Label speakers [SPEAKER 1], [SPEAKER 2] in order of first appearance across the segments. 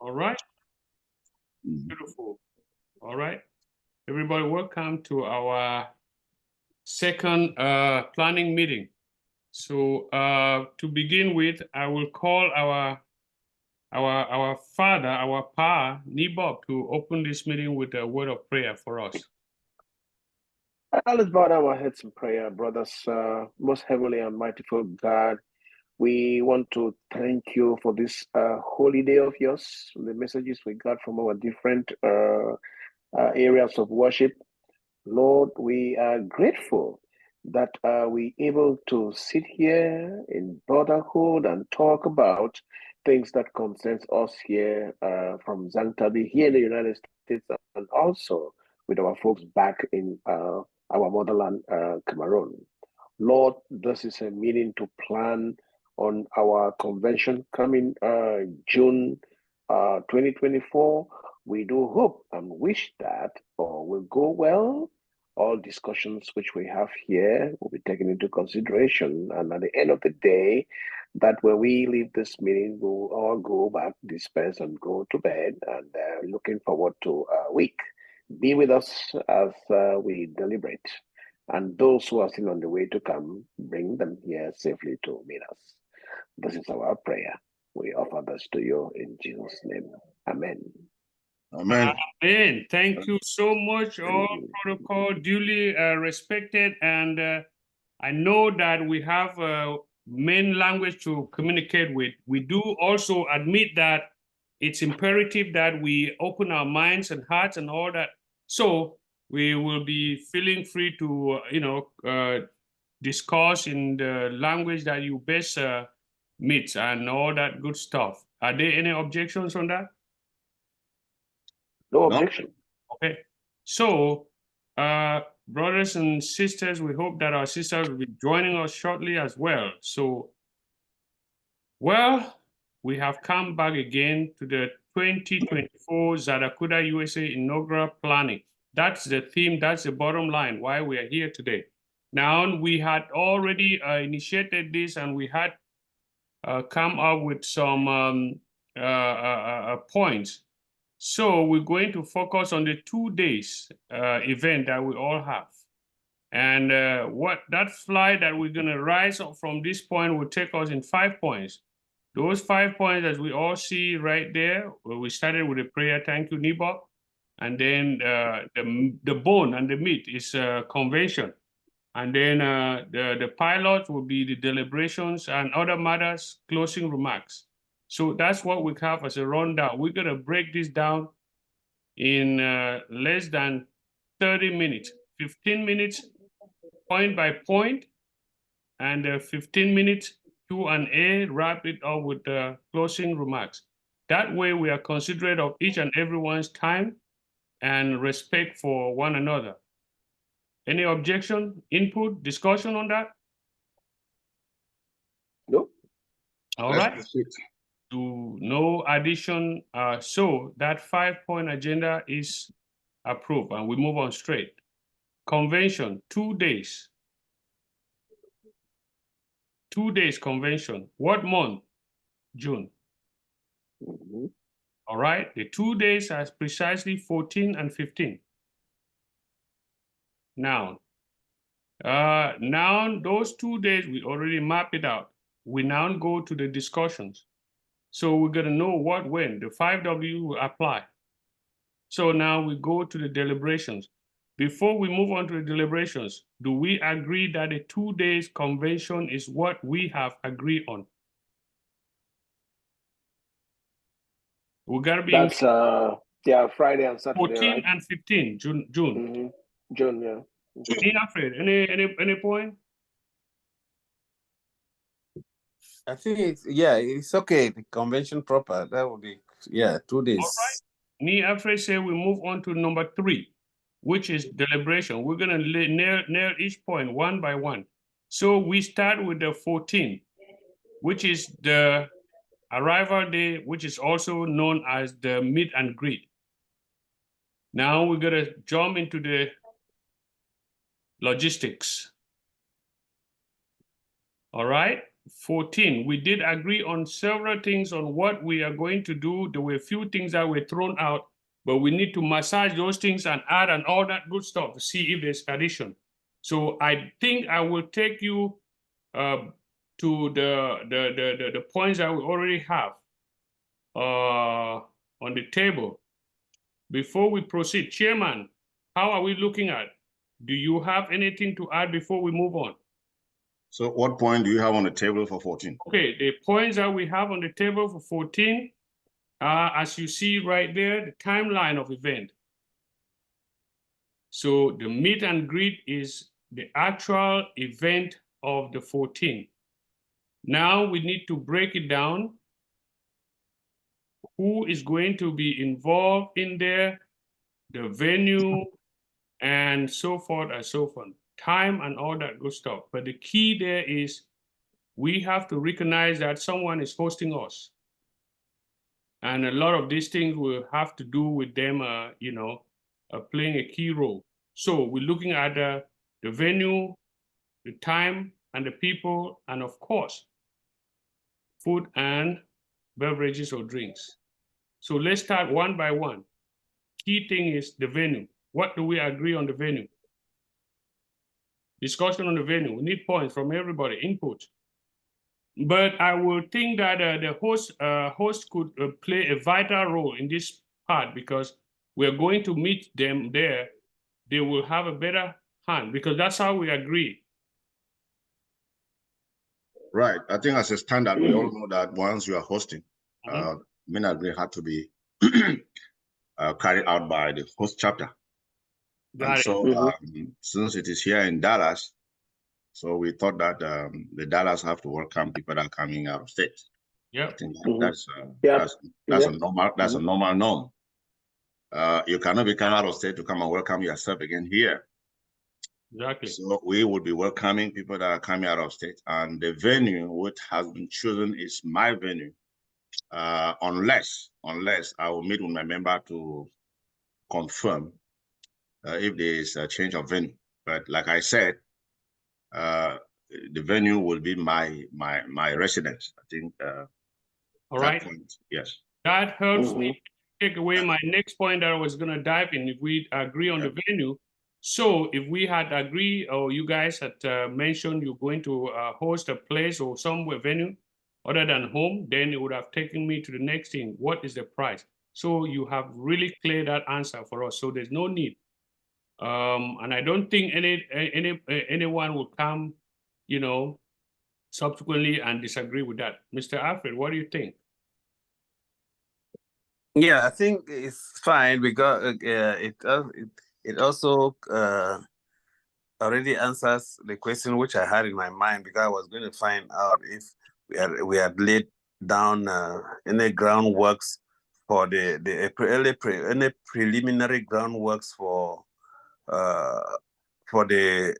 [SPEAKER 1] All right. Beautiful. All right. Everybody, welcome to our second planning meeting. So to begin with, I will call our father, our Pa, Nibob, to open this meeting with a word of prayer for us.
[SPEAKER 2] Let's bow down our heads in prayer, brothers. Most heavenly and mightiful God, we want to thank you for this holy day of yours, the messages we got from our different areas of worship. Lord, we are grateful that we're able to sit here in brotherhood and talk about things that concerns us here from Zantabi here in the United States, and also with our folks back in our motherland, Cameroon. Lord, this is a meeting to plan on our convention coming June 2024. We do hope and wish that all will go well. All discussions which we have here will be taken into consideration. And at the end of the day, that when we leave this meeting, we'll all go back, disperse, and go to bed. And looking forward to a week. Be with us as we deliberate. And those who are still on the way to come, bring them here safely to meet us. This is our prayer. We offer this to you in Jesus' name. Amen.
[SPEAKER 3] Amen.
[SPEAKER 1] Amen. Thank you so much. All protocol duly respected. And I know that we have main language to communicate with. We do also admit that it's imperative that we open our minds and hearts and all that. So we will be feeling free to, discuss in the language that you best meet and all that good stuff. Are there any objections on that?
[SPEAKER 2] No objection.
[SPEAKER 1] Okay. So, brothers and sisters, we hope that our sisters will be joining us shortly as well. So, well, we have come back again to the 2024 ZATACUDA USA Inaugural Planning. That's the theme, that's the bottom line, why we are here today. Now, we had already initiated this and we had come up with some points. So we're going to focus on the 2 days event that we all have. And what that flight that we're going to rise up from this point will take us in 5 points. Those 5 points, as we all see right there, where we started with a prayer, thank you, Nibob. And then the bone and the meat is convention. And then the pilot will be the deliberations and other matters, closing remarks. So that's what we have as a rundown. We're going to break this down in less than 30 minutes, 15 minutes, point by point, and 15 minutes Q&A, wrap it up with closing remarks. That way we are considerate of each and everyone's time and respect for one another. Any objection, input, discussion on that?
[SPEAKER 2] No.
[SPEAKER 1] All right. To no addition. So that 5-point agenda is approved and we move on straight. Convention, 2 days. 2 days convention. What month? June.
[SPEAKER 2] Mm-hmm.
[SPEAKER 1] All right. The 2 days are precisely 14 and 15. Now those 2 days, we already map it out. We now go to the discussions. So we're going to know what, when, the 5W will apply. So now we go to the deliberations. Before we move on to the deliberations, do we agree that a 2 days convention is what we have agreed on? We got to be.
[SPEAKER 2] That's Friday and Saturday,
[SPEAKER 1] 14
[SPEAKER 2] right?
[SPEAKER 1] and 15, June.
[SPEAKER 2] Mm-hmm. June, yeah.
[SPEAKER 1] Alfred, any point?
[SPEAKER 3] I think it's okay. The convention proper, that would be 2 days.
[SPEAKER 1] All right. Alfred said we move on to number 3, which is deliberation. We're gonna nail each point one by one. So we start with the 14, which is the arrival day, which is also known as the meet and greet. Now we're gonna jump into the logistics. All right. 14, we did agree on several things on what we are going to do. There were a few things that were thrown out, but we need to massage those things and add and all that good stuff to see if there's addition. So I think I will take you to the points that we already have on the table. Before we proceed, Chairman, how are we looking at? Do you have anything to add before we move on?
[SPEAKER 4] So what point do you have on the table for 14?
[SPEAKER 1] Okay, the points that we have on the table for 14 are, as you see right there, the timeline of event. So the meet and greet is the actual event of the 14. Now we need to break it down. Who is going to be involved in there, the venue, and so forth and so forth. Time and all that good stuff. But the key there is we have to recognize that someone is hosting us. And a lot of these things will have to do with them, playing a key role. So we're looking at the venue, the time, and the people, and of course, food and beverages or drinks. So let's start one by one. Key thing is the venue. What do we agree on the venue? Discussion on the venue. We need points from everybody, input. But I would think that the host could play a vital role in this part because we're going to meet them there. They will have a better hand because that's how we agree.
[SPEAKER 4] Right. I think as a standard, we all know that once you are hosting, meet and greet had to be carried out by the host chapter. And so since it is here in Dallas, so we thought that the Dallas have to welcome people that are coming out of state.
[SPEAKER 1] Yeah,
[SPEAKER 4] I think that's a normal norm. You cannot be coming out of state to come and welcome yourself again here.
[SPEAKER 1] Exactly.
[SPEAKER 4] So we would be welcoming people that are coming out of state, and the venue which has been chosen is my venue. Unless I will meet with my member to confirm if there is a change of venue. But like I said, the venue will be my residence. I think.
[SPEAKER 1] All right.
[SPEAKER 4] Point, yes.
[SPEAKER 1] That helps me take away my next point that I was going to dive in. If we agree on the venue, so if we had agreed, or you guys had mentioned you're going to host a place or somewhere venue other than home, then it would have taken me to the next thing. What is the price? So you have really cleared that answer for us. So there's no need. And I don't think anyone will come, subsequently and disagree with that. Mr. Alfred, what do you think?
[SPEAKER 3] Yeah, I think it's fine because it also already answers the question which I had in my mind, because I was going to find out if we had laid down any groundworks for any preliminary groundworks for the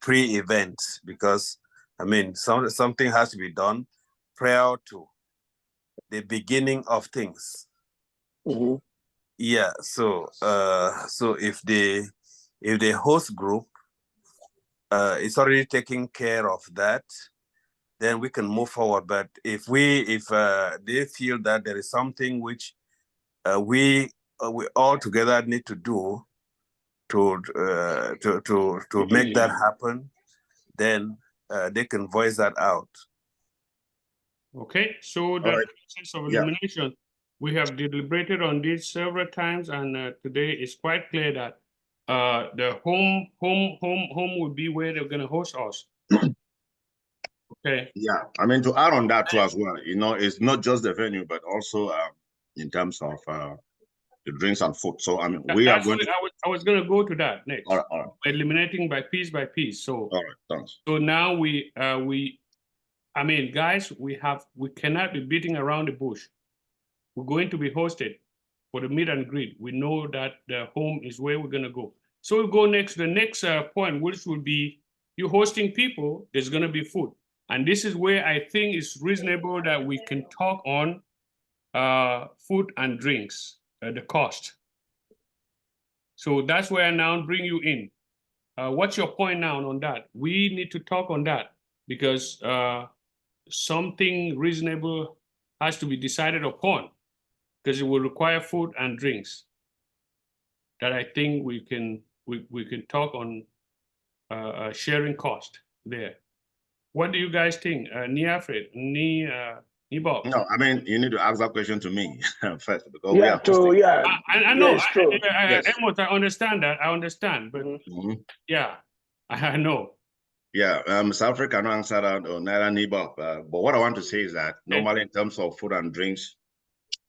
[SPEAKER 3] pre-event, because I mean something has to be done prior to the beginning of things. Yeah, so if the host group is already taking care of that, then we can move forward. But if they feel that there is something which we all together need to do to make that happen, then they can voice that out.
[SPEAKER 1] Okay, so the process of elimination, we have deliberated on this several times, and today it's quite clear that the home will be where they're going to host us. Okay.
[SPEAKER 4] Yeah, I mean, to add on that too as well, it's not just the venue, but also in terms of the drinks and food. So I mean,
[SPEAKER 1] I was going to go to that next.
[SPEAKER 4] All right.
[SPEAKER 1] Eliminating by piece by piece. So
[SPEAKER 4] all right, thanks.
[SPEAKER 1] So now I mean, guys, we cannot be beating around the bush. We're going to be hosted for the meet and greet. We know that the home is where we're going to go. So we'll go next to the next point, which will be you hosting people, there's going to be food. And this is where I think it's reasonable that we can talk on food and drinks, the cost. So that's where I now bring you in. What's your point now on that? We need to talk on that because something reasonable has to be decided upon, because it will require food and drinks. That I think we can talk on sharing cost there. What do you guys think? Niafred, Bob?
[SPEAKER 4] No, I mean, you need to ask that question to me first, because
[SPEAKER 2] Yeah,
[SPEAKER 1] I know.
[SPEAKER 2] It's true.
[SPEAKER 4] Yes.
[SPEAKER 1] Amos, I understand that. I understand, but yeah, I know.
[SPEAKER 4] Yeah, South Africa no answer that or Naira Nibok. But what I want to say is that normally in terms of food and drinks,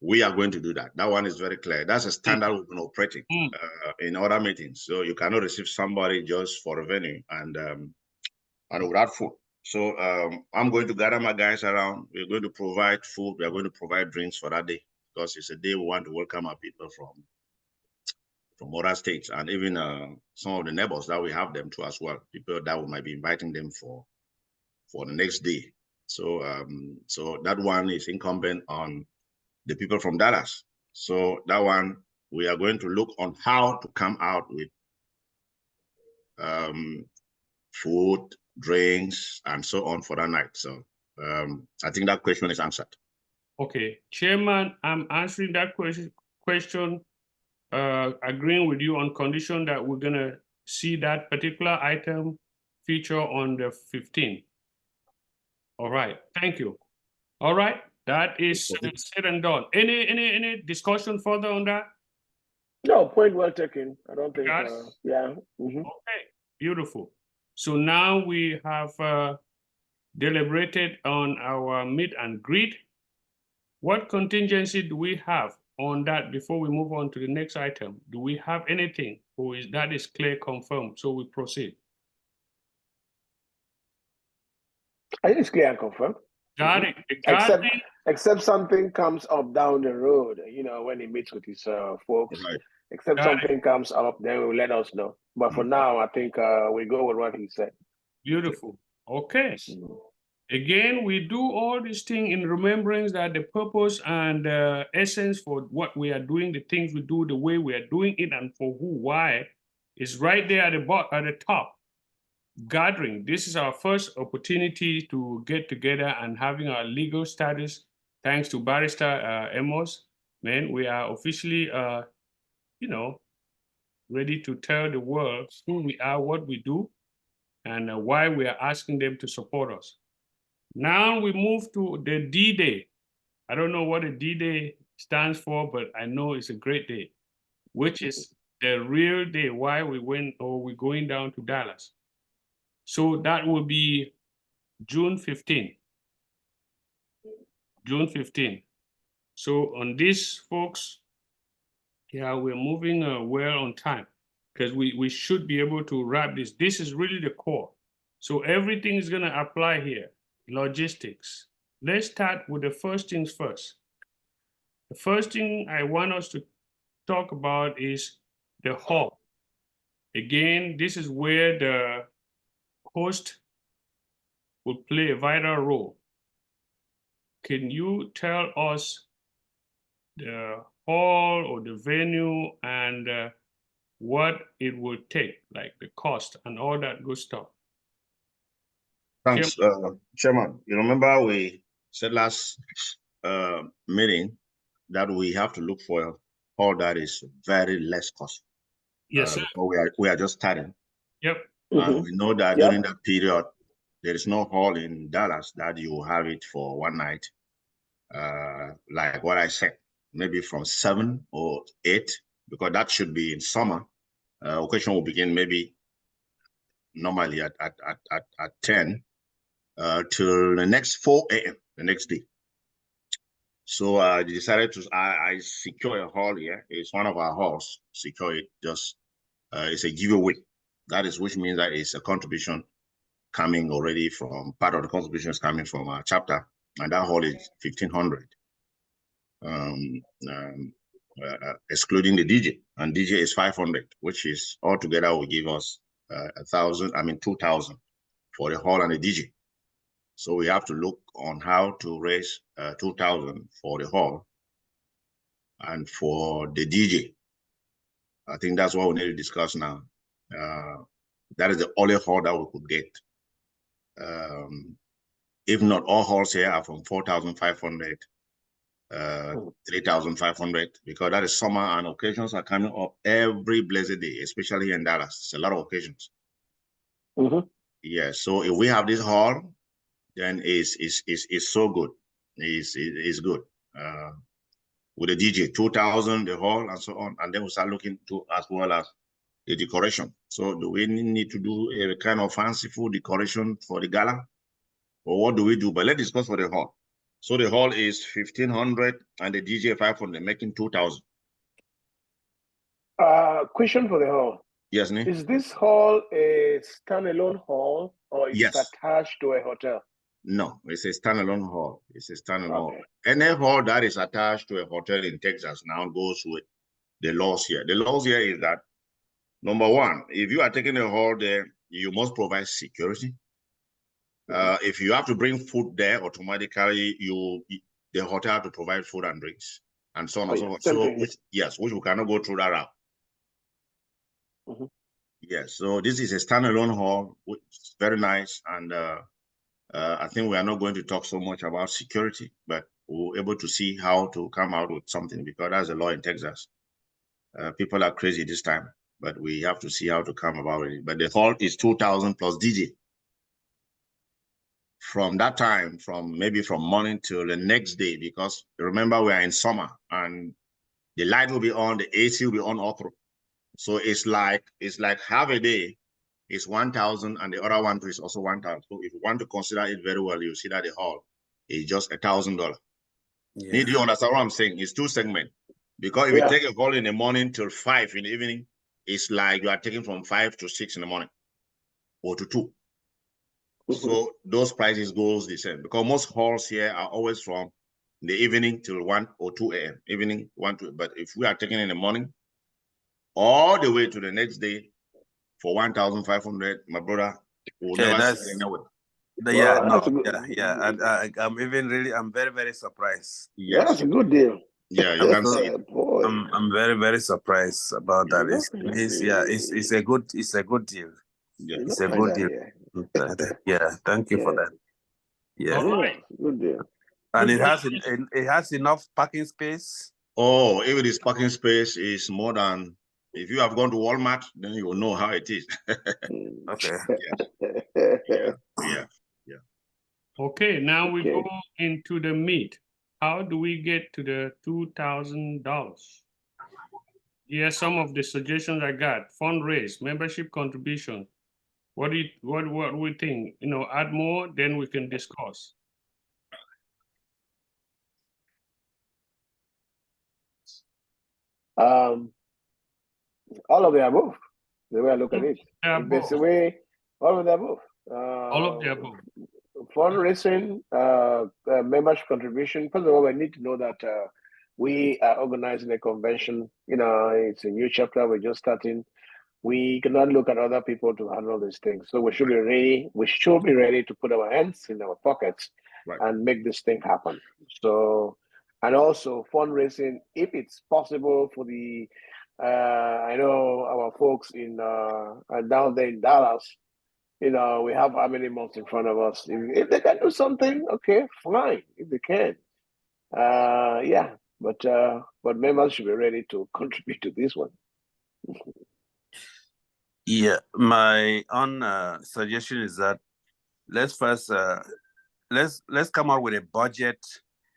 [SPEAKER 4] we are going to do that. That one is very clear. That's a standard we've been operating in other meetings. So you cannot receive somebody just for a venue and without food. So I'm going to gather my guys around. We're going to provide food. We are going to provide drinks for that day, because it's a day we want to welcome our people from other states, and even some of the neighbors that we have them to as well. People that we might be inviting them for the next day. So so that one is incumbent on the people from Dallas. So that one, we are going to look on how to come out with food, drinks, and so on for that night. So I think that question is answered.
[SPEAKER 1] Okay, Chairman, I'm answering that question, agreeing with you on condition that we're gonna see that particular item feature on the 15th. All right, thank you. All right, that is said and done. Any discussion further on that?
[SPEAKER 2] No, point well taken. I don't think.
[SPEAKER 1] Yes.
[SPEAKER 2] Yeah.
[SPEAKER 1] Okay, beautiful. So now we have deliberated on our meet and greet. What contingency do we have on that before we move on to the next item? Do we have anything that is clear, confirmed, so we proceed?
[SPEAKER 2] I think it's clear and confirmed.
[SPEAKER 1] Got it.
[SPEAKER 2] Except something comes up down the road, when he meets with his folks.
[SPEAKER 4] Right.
[SPEAKER 2] Except something comes up, then will let us know. But for now, I think we go with what he said.
[SPEAKER 1] Beautiful. Okay. Again, we do all these things in remembrance that the purpose and essence for what we are doing, the things we do, the way we are doing it, and for who, why, is right there at the top. Gathering. This is our first opportunity to get together and having our legal status. Thanks to Barrister Amos, man, we are officially, ready to tell the world who we are, what we do, and why we are asking them to support us. Now we move to the D-Day. I don't know what a D-Day stands for, but I know it's a great day, which is the real day why we're going down to Dallas. So that will be June 15. June 15. So on this, folks, yeah, we're moving well on time, because we should be able to wrap this. This is really the core. So everything is going to apply here. Logistics. Let's start with the first things first. The first thing I want us to talk about is the hall. Again, this is where the host will play a vital role. Can you tell us the hall or the venue and what it will take, like the cost and all that good stuff?
[SPEAKER 4] Thanks, Chairman. You remember we said last meeting that we have to look for a hall that is very less cost.
[SPEAKER 1] Yes, sir.
[SPEAKER 4] We are just starting.
[SPEAKER 1] Yep.
[SPEAKER 4] And we know that during that period, there is no hall in Dallas that you have it for one night. Like what I said, maybe from 7 or 8, because that should be in summer. Occasion will begin maybe normally at 10 till the next 4 a.m. the next day. So I decided to I secure a hall here. It's one of our halls. Secure it. Just it's a giveaway. That is, which means that it's a contribution coming already from part of the contribution is coming from our chapter, and that hall is 1,500, excluding the DJ, and DJ is 500, which is altogether will give us 2,000 for the hall and the DJ. So we have to look on how to raise 2,000 for the hall and for the DJ. I think that's what we need to discuss now. That is the only hall that we could get. If not, all halls here are from 4,500, 3,500, because that is summer and occasions are coming up every blessed day, especially here in Dallas. It's a lot of occasions. Yeah, so if we have this hall, then it's so good. It's good. With the DJ, 2,000, the hall, and so on, and then we start looking to as well as the decoration. So do we need to do a kind of fanciful decoration for the gala? Or what do we do? But let's discuss for the hall. So the hall is 1,500 and the DJ 500, making 2,000.
[SPEAKER 2] Question for the hall.
[SPEAKER 4] Yes, Nick?
[SPEAKER 2] Is this hall a standalone hall or is
[SPEAKER 4] Yes.
[SPEAKER 2] it attached to a hotel?
[SPEAKER 4] No, it's a standalone hall. It's a standalone.
[SPEAKER 2] Okay.
[SPEAKER 4] Any hall that is attached to a hotel in Texas now goes with the laws here. The laws here is that, number one, if you are taking a hall there, you must provide security. If you have to bring food there, automatically the hotel have to provide food and drinks and so on and so forth. So which we cannot go through that route. Yes, so this is a standalone hall, which is very nice, and I think we are not going to talk so much about security, but we're able to see how to come out with something, because that's the law in Texas. People are crazy this time, but we have to see how to come about it. But the hall is 2,000 plus DJ. From that time, maybe from morning till the next day, because remember we are in summer and the light will be on, the AC will be on all through. So it's like half a day is 1,000 and the other one is also 1,000. So if you want to consider it very well, you see that the hall is just $1,000. Yeah. Do you understand what I'm saying? It's two segments. Because if you take a hall in the morning till 5 in the evening, it's like you are taking from 5 to 6 in the morning or to 2. So those prices goes the same, because most halls here are always from the evening till 1 or 2 a.m. Evening 1 to, but if we are taking in the morning all the way to the next day for 1,500, my brother will never see it anywhere.
[SPEAKER 3] I'm very, very surprised.
[SPEAKER 2] Yes. That's a good deal.
[SPEAKER 4] Yeah, you can see it.
[SPEAKER 3] I'm very, very surprised about that. It's a good deal. Yeah, it's a good deal. Yeah, thank you for that. Yeah,
[SPEAKER 1] all right,
[SPEAKER 2] good deal.
[SPEAKER 3] And it has enough parking space.
[SPEAKER 4] Oh, if it is parking space, is more than, if you have gone to Walmart, then you will know how it is.
[SPEAKER 3] Okay.
[SPEAKER 4] Yeah.
[SPEAKER 1] Okay, now we go into the meat. How do we get to the $2,000? Yeah, some of the suggestions I got: fundraise, membership contribution. What do we think? Add more, then we can discuss.
[SPEAKER 2] All of the above. The way I look at it, that's the way. All of the above.
[SPEAKER 1] All of the above.
[SPEAKER 2] Fundraising, membership contribution. First of all, we need to know that we are organizing a convention. It's a new chapter. We're just starting. We cannot look at other people to handle these things. So we should be ready. We should be ready to put our hands in our pockets and make this thing happen. So, and also fundraising, if it's possible for the, I know our folks in down there in Dallas, we have how many months in front of us. If they can do something, okay, fine. If they can, but members should be ready to contribute to this one.
[SPEAKER 3] Yeah, my own suggestion is that let's first let's come up with a budget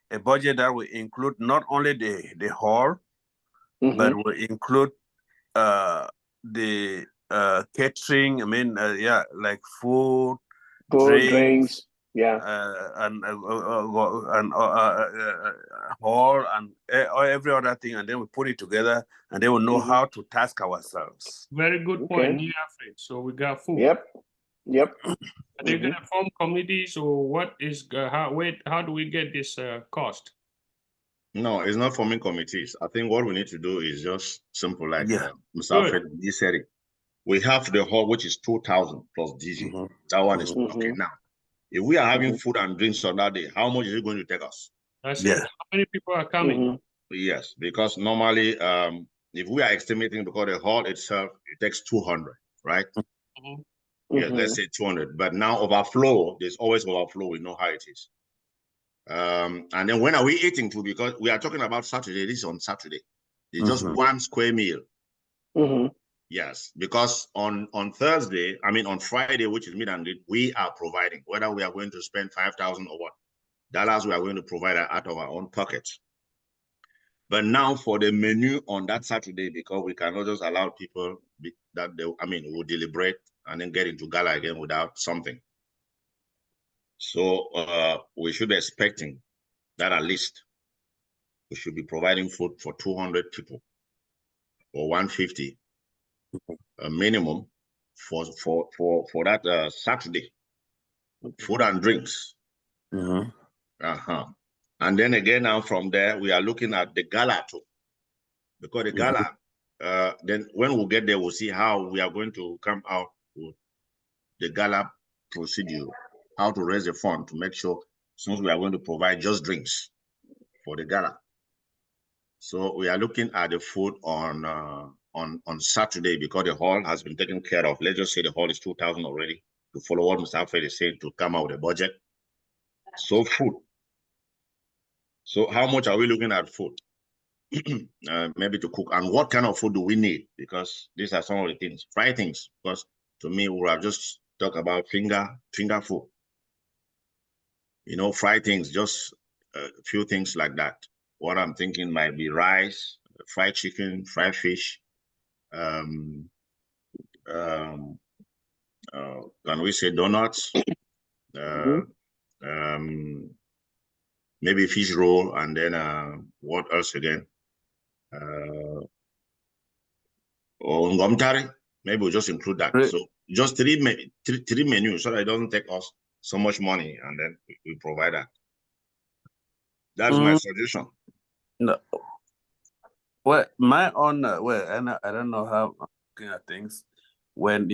[SPEAKER 3] that will include not only the hall, but will include the catering. I mean, like food, drinks, and hall and every other thing, and then we put it together, and then we know how to task ourselves.
[SPEAKER 1] Very good point. So we got food.
[SPEAKER 2] Yep.
[SPEAKER 1] Are they gonna form committees, or what is how do we get this cost?
[SPEAKER 4] No, it's not forming committees. I think what we need to do is just simple, like Mr. Alfred said it. We have the hall, which is 2,000 plus DJ. That one is okay. Now, if we are having food and drinks on that day, how much is it going to take us?
[SPEAKER 1] That's it. How many people are coming?
[SPEAKER 4] Yes, because normally, if we are estimating, because the hall itself, it takes 200, right? Yeah, let's say 200. But now overflow, there's always overflow. We know how it is. And then when are we eating too? Because we are talking about Saturday. This is on Saturday. It's just 1 square meal. Yes, because on Thursday, I mean on Friday, which is meet and greet, we are providing. Whether we are going to spend $5,000 or what, dollars we are going to provide out of our own pockets. But now for the menu on that Saturday, because we cannot just allow people that they, I mean, will deliberate and then get into gala again without something. So we should be expecting that at least we should be providing food for 200 people or 150 a minimum for that Saturday. Food and drinks. And then again, now from there, we are looking at the gala too. Because the gala, then when we get there, we'll see how we are going to come out with the gala procedure, how to raise the fund to make sure, since we are going to provide just drinks for the gala. So we are looking at the food on Saturday because the hall has been taken care of. Let's just say the hall is 2,000 already to follow what Mr. Alfred is saying to come out with a budget. So food. So how much are we looking at food? Maybe to cook, and what kind of food do we need? Because these are some of the things, fried things. Because to me, we have just talked about finger food. You know, fried things, just a few things like that. What I'm thinking might be rice, fried chicken, fried fish. Can we say donuts? Maybe fish roll, and then what else again? Or ngomtari. Maybe we'll just include that. So just three menus so that it doesn't take us so much money, and then we provide that. That's my suggestion.
[SPEAKER 3] No. Well, my own I don't know how I'm looking at things. When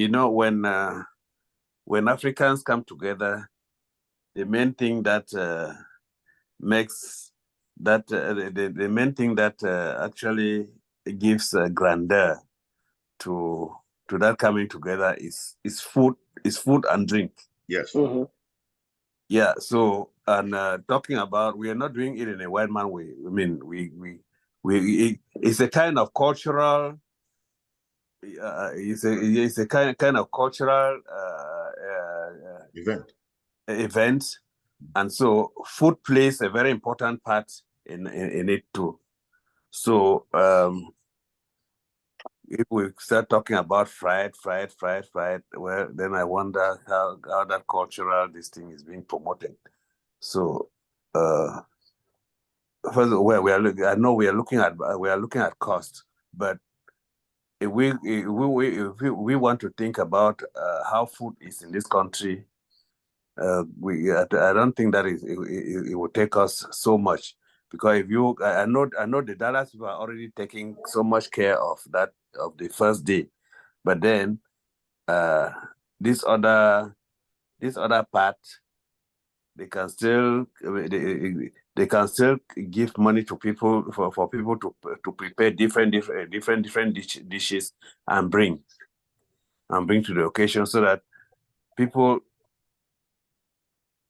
[SPEAKER 3] when Africans come together, the main thing that makes that the main thing that actually gives grandeur to that coming together is food and drink.
[SPEAKER 4] Yes.
[SPEAKER 3] Yeah. So, and talking about, we are not doing it in a white man way. I mean, it's a kind of cultural. It's a kind of cultural event, and so food plays a very important part in it too. So if we start talking about fried, well, then I wonder how that cultural this thing is being promoted. So first, well, I know we are looking at cost, but if we want to think about how food is in this country, I don't think that it will take us so much, because if I know the Dallas people are already taking so much care of that, of the first day, but then this other part, they can still give money to people for people to prepare different dishes and bring to the occasion, so that people,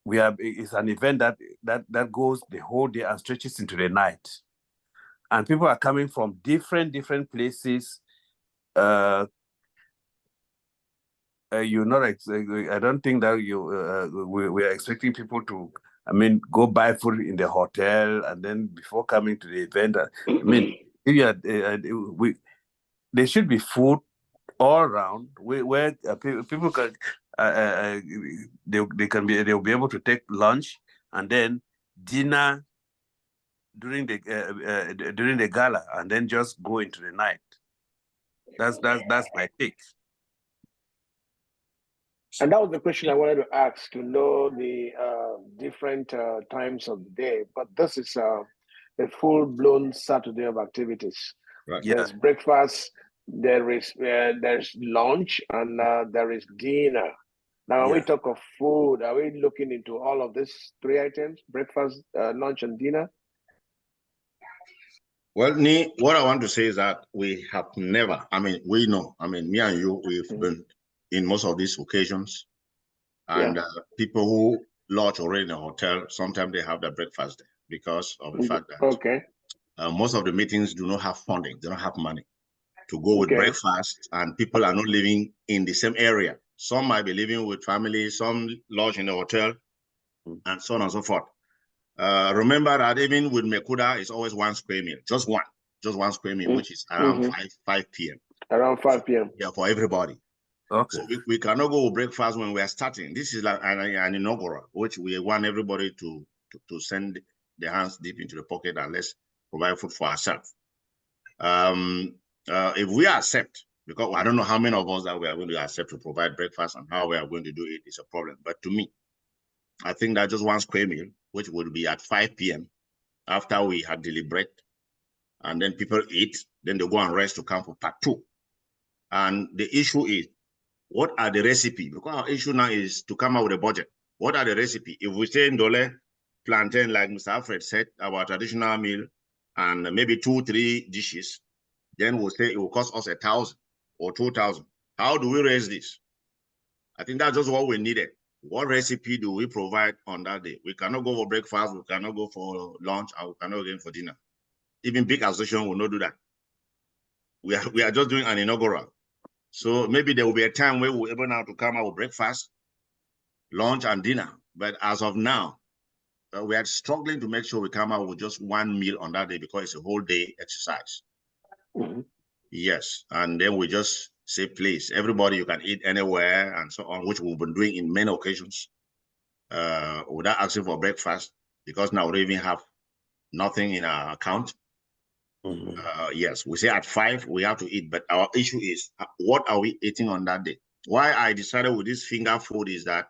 [SPEAKER 3] it's an event that goes the whole day and stretches into the night, and people are coming from different places. You're not. I don't think that we are expecting people to, I mean, go buy food in the hotel and then before coming to the event. I mean, there should be food all around where people can they'll be able to take lunch and then dinner during the gala, and then just go into the night. That's my take.
[SPEAKER 2] And that was the question I wanted to ask, to know the different times of the day. But this is a full-blown Saturday of activities.
[SPEAKER 4] Right.
[SPEAKER 2] There's breakfast, there's lunch, and there is dinner. Now, when we talk of food, are we looking into all of these three items: breakfast, lunch, and dinner?
[SPEAKER 4] Well, what I want to say is that we have never, I mean, we know, I mean, me and you, we've been in most of these occasions. And people who lodge already in a hotel, sometimes they have their breakfast there because of the fact that most of the meetings do not have funding. They don't have money to go with breakfast, and people are not living in the same area. Some might be living with family, some lodge in a hotel, and so on and so forth. Remember that even with Mekuda, it's always 1 square meal, just one square meal, which is around 5 p.m.
[SPEAKER 2] Around 5 p.m.
[SPEAKER 4] Yeah, for everybody.
[SPEAKER 3] Okay.
[SPEAKER 4] So we cannot go with breakfast when we are starting. This is like an inaugural, which we want everybody to send their hands deep into the pocket and let's provide food for ourselves. If we accept, because I don't know how many of us that we are going to accept to provide breakfast and how we are going to do it is a problem. But to me, I think that just 1 square meal, which would be at 5 p.m. after we had deliberate, and then people eat, then they go and rest to come for part 2. And the issue is, what are the recipe? Because our issue now is to come out with a budget. What are the recipe? If we say ndole, plantain, like Mr. Alfred said, our traditional meal, and maybe 2-3 dishes, then we'll say it will cost us 1,000 or 2,000. How do we raise this? I think that's just what we needed. What recipe do we provide on that day? We cannot go for breakfast, we cannot go for lunch, and we cannot go for dinner. Even big association will not do that. We are just doing an inaugural. So maybe there will be a time where we're able now to come out with breakfast, lunch, and dinner. But as of now, we are struggling to make sure we come out with just 1 meal on that day because it's a whole day exercise. Yes, and then we just say, please, everybody, you can eat anywhere and so on, which we've been doing in many occasions without asking for breakfast, because now we even have nothing in our account. Yes, we say at 5 we have to eat, but our issue is what are we eating on that day? Why I decided with this finger food is that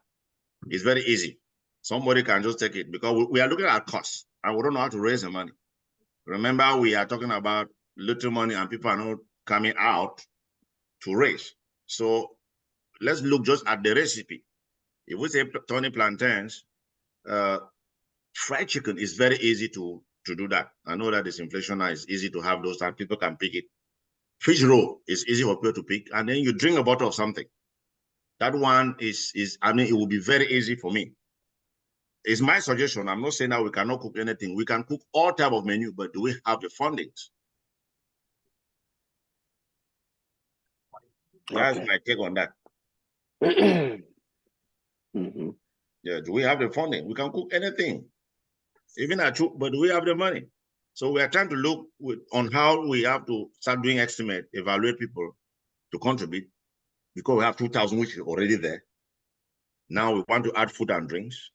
[SPEAKER 4] it's very easy. Somebody can just take it because we are looking at costs and we don't know how to raise the money. Remember, we are talking about little money and people are not coming out to raise. So let's look just at the recipe. If we say Tony plantains, fried chicken is very easy to do that. I know that this inflation now is easy to have those and people can pick it. Fish roll is easy for people to pick, and then you drink a bottle of something. That one is I mean, it will be very easy for me. It's my suggestion. I'm not saying that we cannot cook anything. We can cook all type of menu, but do we have the fundings? That's my take on that. Yeah, do we have the funding? We can cook anything, even at two, but do we have the money? So we are trying to look on how we have to start doing estimate, evaluate people to contribute, because we have 2,000 which is already there. Now we want to add food and drinks.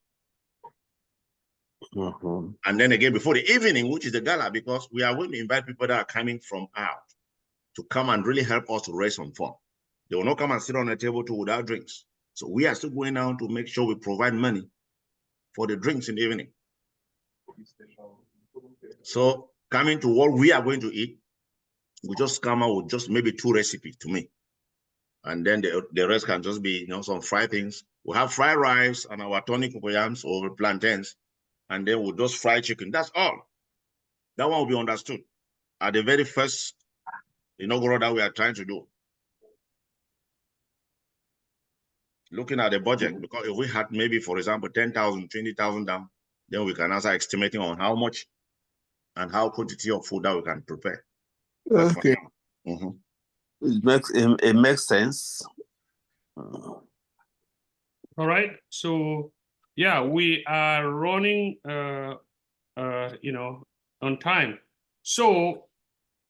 [SPEAKER 4] And then again, before the evening, which is the gala, because we are going to invite people that are coming from out to come and really help us to raise some fund. They will not come and sit on the table too without drinks. So we are still going down to make sure we provide money for the drinks in the evening. So coming to what we are going to eat, we just come out with just maybe 2 recipes to me. And then the rest can just be, some fried things. We have fried rice and our tonic cocoyams or plantains, and then we'll just fry chicken. That's all. That one will be understood at the very first inaugural that we are trying to do. Looking at the budget, because if we had maybe, for example, 10,000, 20,000 down, then we can also estimating on how much and how quantity of food that we can prepare.
[SPEAKER 3] Okay. It makes sense.
[SPEAKER 1] All right. So yeah, we are running on time. So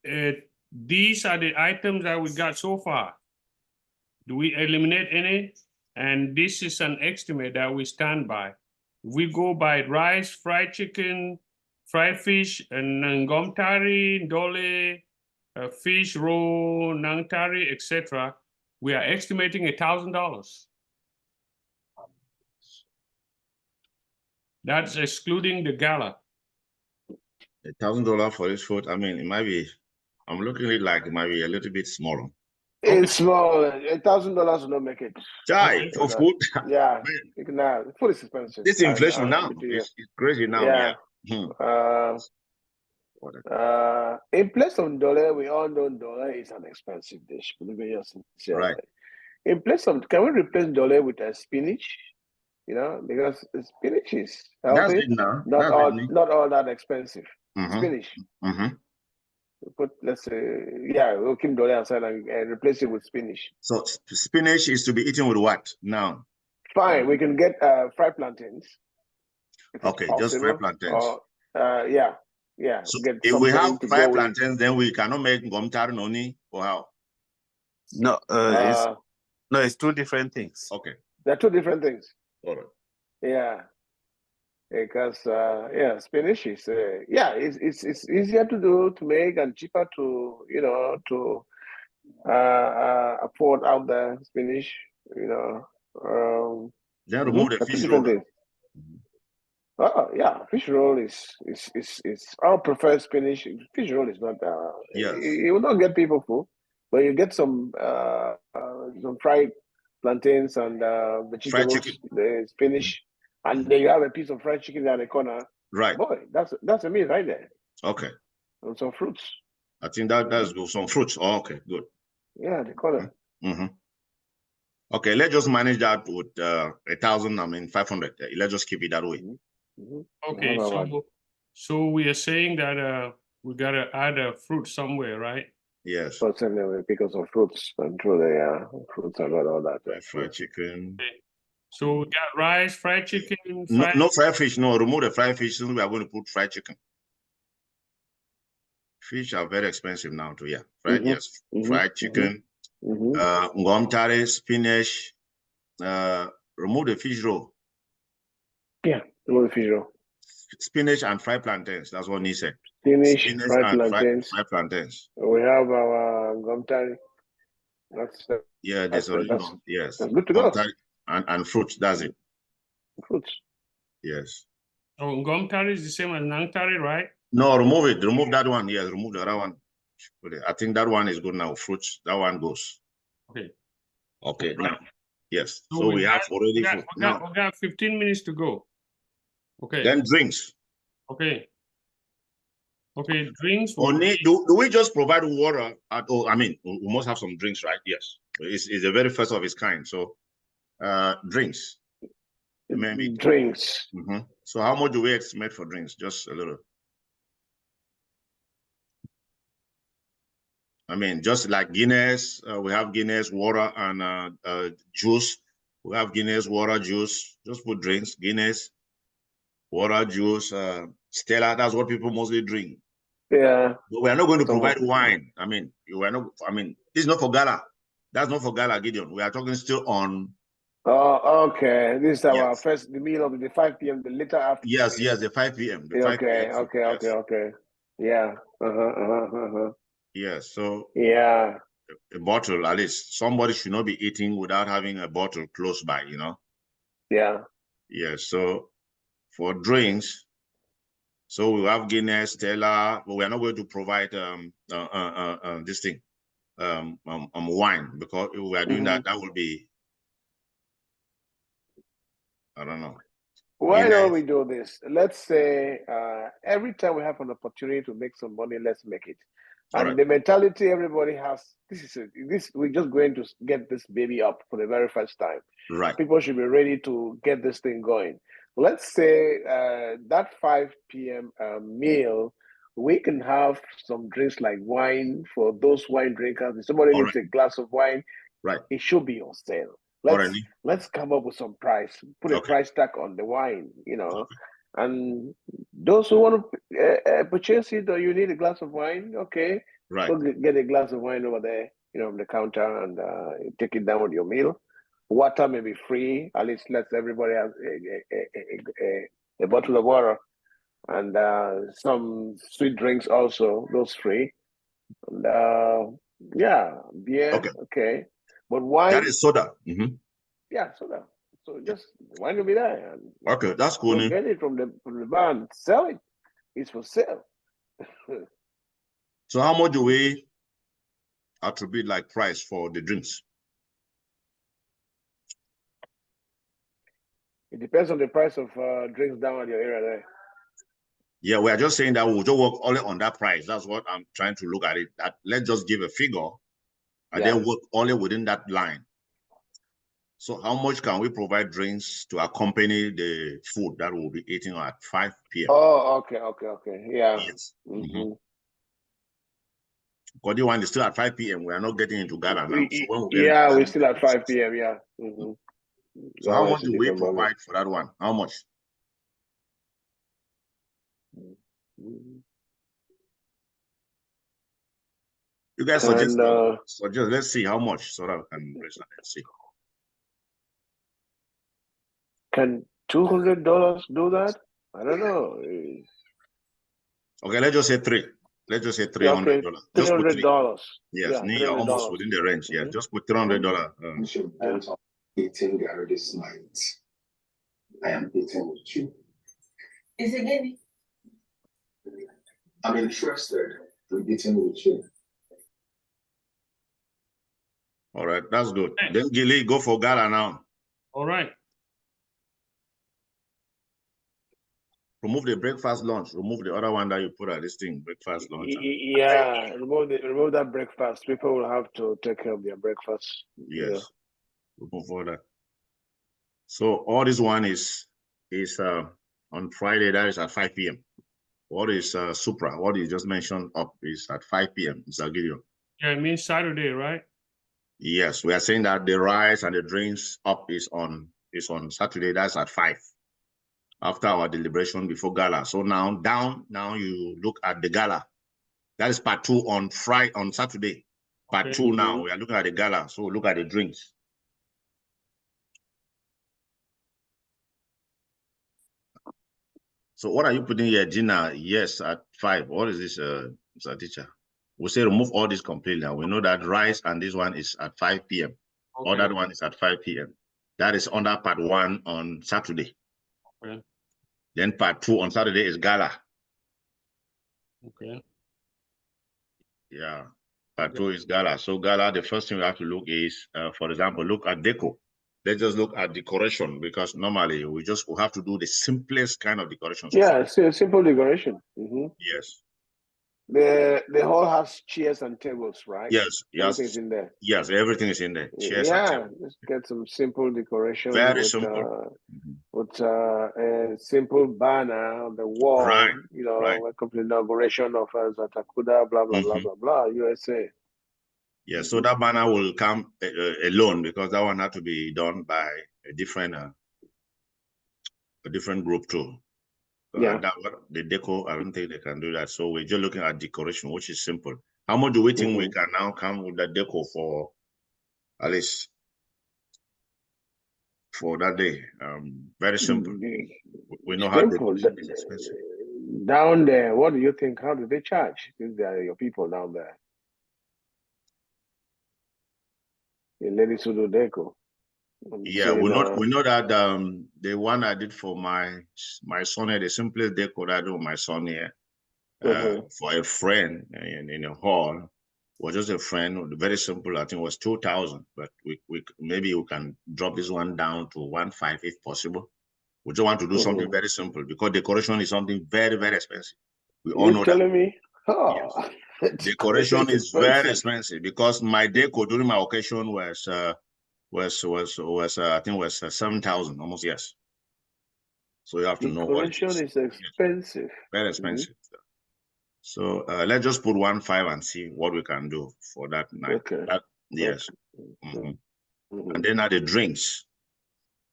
[SPEAKER 1] these are the items that we got so far. Do we eliminate any? And this is an estimate that we stand by. We go by rice, fried chicken, fried fish, and ngomtari, ndole, fish roll, nangtari, etc. We are estimating $1,000. That's excluding the gala.
[SPEAKER 4] $1,000 for this food. I mean, it might be. I'm looking at it like it might be a little bit smaller.
[SPEAKER 2] It's small. $1,000 will not make it.
[SPEAKER 4] Chai, for food.
[SPEAKER 2] Yeah, food is expensive.
[SPEAKER 4] This inflation now is crazy now.
[SPEAKER 2] Yeah. In place of ndole, we all know ndole is an expensive dish.
[SPEAKER 4] Right.
[SPEAKER 2] In place of, can we replace dole with spinach? You know, because spinach is
[SPEAKER 4] That's
[SPEAKER 2] healthy,
[SPEAKER 4] it now.
[SPEAKER 2] not
[SPEAKER 4] That's
[SPEAKER 2] all
[SPEAKER 4] it.
[SPEAKER 2] not all that expensive.
[SPEAKER 4] Mhm.
[SPEAKER 2] Spinach.
[SPEAKER 4] Mhm.
[SPEAKER 2] Put, let's say, yeah, we'll keep dole aside and replace it with spinach.
[SPEAKER 4] So spinach is to be eaten with what now?
[SPEAKER 2] Fine, we can get fried plantains. If
[SPEAKER 4] Okay,
[SPEAKER 2] it's
[SPEAKER 4] just fried
[SPEAKER 2] possible.
[SPEAKER 4] plantains.
[SPEAKER 2] Or yeah,
[SPEAKER 4] So
[SPEAKER 2] get
[SPEAKER 4] if we have
[SPEAKER 2] something to
[SPEAKER 4] fried
[SPEAKER 2] go with.
[SPEAKER 4] plantains, then we cannot make gomtar noni or how?
[SPEAKER 3] No, it's two different things.
[SPEAKER 4] Okay.
[SPEAKER 2] They're two different things.
[SPEAKER 4] All right.
[SPEAKER 2] Yeah, because yeah, spinach is yeah, it's easier to do, to make, and cheaper to to afford out there. Spinach,
[SPEAKER 4] Then remove the
[SPEAKER 2] they're two
[SPEAKER 4] fish
[SPEAKER 2] different
[SPEAKER 4] roll.
[SPEAKER 2] things. Oh yeah, fish roll is our preferred spinach. Fish roll is not
[SPEAKER 4] Yes.
[SPEAKER 2] you will not get people full, but you get some fried plantains and vegetables,
[SPEAKER 4] chicken.
[SPEAKER 2] the spinach, and then you have a piece of fried chicken at the corner.
[SPEAKER 4] Right.
[SPEAKER 2] Boy, that's a meal right there.
[SPEAKER 4] Okay.
[SPEAKER 2] And some fruits.
[SPEAKER 4] I think that's good. Some fruits. Oh, okay, good.
[SPEAKER 2] Yeah, the corner.
[SPEAKER 4] Mm-hmm. Okay, let's just manage that with 1,500. Let's just keep it that way.
[SPEAKER 1] Okay, so we are saying that we gotta add a fruit somewhere, right?
[SPEAKER 4] Yes.
[SPEAKER 2] So anyway, because of fruits and through the fruits and all that.
[SPEAKER 4] Fried chicken.
[SPEAKER 1] Okay. So we got rice, fried chicken,
[SPEAKER 4] No fried fish. No, remove the fried fish. Since we are going to put fried chicken. Fish are very expensive now too. Yeah. Fried, yes. Fried chicken. Ngomtare, spinach. Remove the fish roll.
[SPEAKER 2] Yeah, remove the fish roll.
[SPEAKER 4] Spinach and fried plantains. That's what he said.
[SPEAKER 2] Spinach, fried
[SPEAKER 4] and
[SPEAKER 2] plantains.
[SPEAKER 4] fried plantains.
[SPEAKER 2] We have our gomtari. That's
[SPEAKER 4] yeah, there's a yes.
[SPEAKER 2] That's good to go.
[SPEAKER 4] And fruits. That's it.
[SPEAKER 2] Fruits.
[SPEAKER 4] Yes.
[SPEAKER 1] Oh, gomtari is the same as nangtari, right?
[SPEAKER 4] No, remove it. Remove that one. Yes, remove the other one. I think that one is good now. Fruits. That one goes.
[SPEAKER 1] Okay.
[SPEAKER 4] Okay. Now, yes.
[SPEAKER 1] So,
[SPEAKER 4] we have already food.
[SPEAKER 1] We got 15 minutes to go. Okay.
[SPEAKER 4] Then drinks.
[SPEAKER 1] Okay. Okay, drinks.
[SPEAKER 4] Do we just provide water at all? I mean, we must have some drinks, right? Yes. It's the very first of its kind. So, drinks. Maybe
[SPEAKER 2] drinks.
[SPEAKER 4] So, how much do we estimate for drinks? Just a little. I mean, just like Guinness, we have Guinness, water, and juice. We have Guinness, water, juice. Just put drinks, Guinness, water, juice, Stella. That's what people mostly drink.
[SPEAKER 2] Yeah.
[SPEAKER 4] But we are not going to provide wine. I mean, this is not for gala. That's not for gala, Gideon. We are talking still on.
[SPEAKER 2] Oh, okay. This is our the meal of the 5 p.m. the later after.
[SPEAKER 4] Yes, the 5 p.m. The 5
[SPEAKER 2] okay,
[SPEAKER 4] PM,
[SPEAKER 2] okay. Yeah.
[SPEAKER 4] Yes. So
[SPEAKER 2] yeah.
[SPEAKER 4] A bottle, at least somebody should not be eating without having a bottle close by,
[SPEAKER 2] Yeah.
[SPEAKER 4] Yeah. So for drinks, so we have Guinness, Stella, but we are not going to provide this thing, wine, because if we are doing that, that will be, I don't know.
[SPEAKER 2] Why don't we do this? Let's say every time we have an opportunity to make some money, let's make it. And the mentality everybody has, we're just going to get this baby up for the very first time.
[SPEAKER 4] Right.
[SPEAKER 2] People should be ready to get this thing going. Let's say that 5 p.m. Meal, we can have some drinks like wine for those wine drinkers. If somebody needs a glass of wine, it should be on sale. Let's come up with some price, put a price tag on the wine, and those who want to purchase it, or you need a glass of wine, okay, go get a glass of wine over there, on the counter, and take it down with your meal. Water may be free. At least let everybody have a bottle of water, and some sweet drinks also, those free. And beer, okay. But wine,
[SPEAKER 4] that is soda.
[SPEAKER 2] Yeah, soda. So just wine will be there. And
[SPEAKER 4] okay, that's cool.
[SPEAKER 2] Get it from the bar and sell it. It's for sale.
[SPEAKER 4] So how much do we attribute like price for the drinks?
[SPEAKER 2] It depends on the price of drinks down at your area there.
[SPEAKER 4] Yeah, we are just saying that we'll just work only on that price. That's what I'm trying to look at it. That let's just give a figure and then work only within that line. So how much can we provide drinks to accompany the food that we'll be eating at 5 p.m.?
[SPEAKER 2] Oh, okay. Yeah.
[SPEAKER 4] Yes. Because the one is still at 5 p.m. We are not getting into Ghana now. So when we get into Ghana,
[SPEAKER 2] we're still at 5 p.m. Yeah.
[SPEAKER 4] So how much do we provide for that one? How much? You guys suggest, let's see how much so that we can raise that and see.
[SPEAKER 2] Can $200 do that? I don't know.
[SPEAKER 4] Okay, let's just say three. Let's just say $300.
[SPEAKER 2] Okay, $300.
[SPEAKER 4] Yes,
[SPEAKER 2] $300.
[SPEAKER 4] almost within the range. Yeah, just put $300.
[SPEAKER 5] Eating Gary this night. I am eating with you.
[SPEAKER 6] Is it Guinea?
[SPEAKER 5] I'm interested in eating with you.
[SPEAKER 4] All right, that's good. Then Gilly, go for Gala now.
[SPEAKER 1] All right.
[SPEAKER 4] Remove the breakfast lunch. Remove the other one that you put at this thing, breakfast lunch.
[SPEAKER 2] Yeah, remove that breakfast. People will have to take care of their breakfast.
[SPEAKER 4] Yes, remove all that. So all this one is on Friday. That is at 5 p.m. What is Supra? What you just mentioned up is at 5 p.m. Zagidio.
[SPEAKER 1] Yeah, it means Saturday, right?
[SPEAKER 4] Yes, we are saying that the rice and the drinks up is on Saturday. That's at 5. After our deliberation before Gala. So now you look at the Gala. That is part 2 on Saturday. Part 2 now, we are looking at the Gala. So look at the drinks. So what are you putting here, Gina? Yes, at 5. What is this, Mr. Teacher? We say remove all this completely now. We know that rice and this one is at 5 p.m. All that one is at 5 p.m. That is under part 1 on Saturday.
[SPEAKER 1] Okay.
[SPEAKER 4] Then part 2 on Saturday is Gala.
[SPEAKER 1] Okay.
[SPEAKER 4] Yeah. Part 2 is Gala. So Gala, the first thing we have to look is, for example, look at deco. Let's just look at decoration because normally we have to do the simplest kind of decoration.
[SPEAKER 2] Yeah, simple decoration.
[SPEAKER 4] Yes.
[SPEAKER 2] The hall has chairs and tables, right?
[SPEAKER 4] Yes.
[SPEAKER 2] Everything's in there.
[SPEAKER 4] Yes, everything is in there. Chairs and tables.
[SPEAKER 2] Let's get some simple decoration.
[SPEAKER 4] Very simple.
[SPEAKER 2] With a simple banner on the wall.
[SPEAKER 4] Right.
[SPEAKER 2] Welcome to the inauguration of ZATACUDA, blah blah blah blah blah, USA.
[SPEAKER 4] Yeah, so that banner will come alone because that one had to be done by a different group too.
[SPEAKER 2] Yeah.
[SPEAKER 4] The deco, I don't think they can do that. So we're just looking at decoration, which is simple. How much do we think we can now come with the deco for at least for that day? Very simple. We know how decoration is expensive.
[SPEAKER 2] Down there, what do you think? How do they charge? Since they are your people down there. The ladies who do deco.
[SPEAKER 4] Yeah, we know that the one I did for my son here, the simplest deco that I do with my son here, for a friend in a hall, was just a friend, very simple. I think it was 2,000, but we maybe we can drop this one down to 1,500 if possible. We just want to do something very simple because decoration is something very, very expensive. We all know that.
[SPEAKER 2] You're telling me? Oh,
[SPEAKER 4] yes. Decoration is very expensive because my deco during my occasion was I think was 7,000 almost. Yes. So you have to know what it is.
[SPEAKER 2] Decoration is expensive.
[SPEAKER 4] Yes. Very expensive. So let's just put 1,500 and see what we can do for that night.
[SPEAKER 2] Okay.
[SPEAKER 4] Yes. And then at the drinks,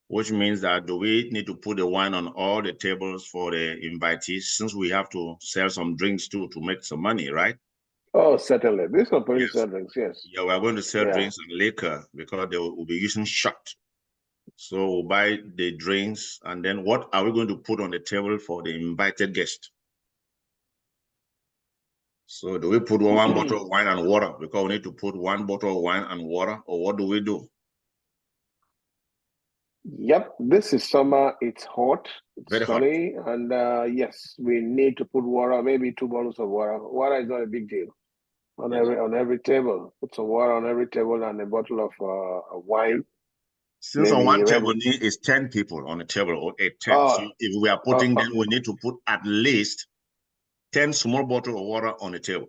[SPEAKER 4] which means that do we need to put the wine on all the tables for the invitees since we have to sell some drinks too to make some money, right?
[SPEAKER 2] Oh, certainly. This one pretty sell drinks, yes.
[SPEAKER 4] Yeah, we're going to sell drinks and liquor because they will be using shot. So we'll buy the drinks and then what are we going to put on the table for the invited guest? So do we put one bottle of wine and water because we need to put one bottle of wine and water, or what do we do?
[SPEAKER 2] Yep, this is summer. It's hot, it's
[SPEAKER 4] very
[SPEAKER 2] sunny,
[SPEAKER 4] hot.
[SPEAKER 2] And yes, we need to put water. Maybe 2 bottles of water. Water is not a big deal. On every table, put some water on every table and a bottle of wine.
[SPEAKER 4] Since on one table is 10 people on a table or 10. So if we are putting, then we need to put at least 10 small bottles of water on the table.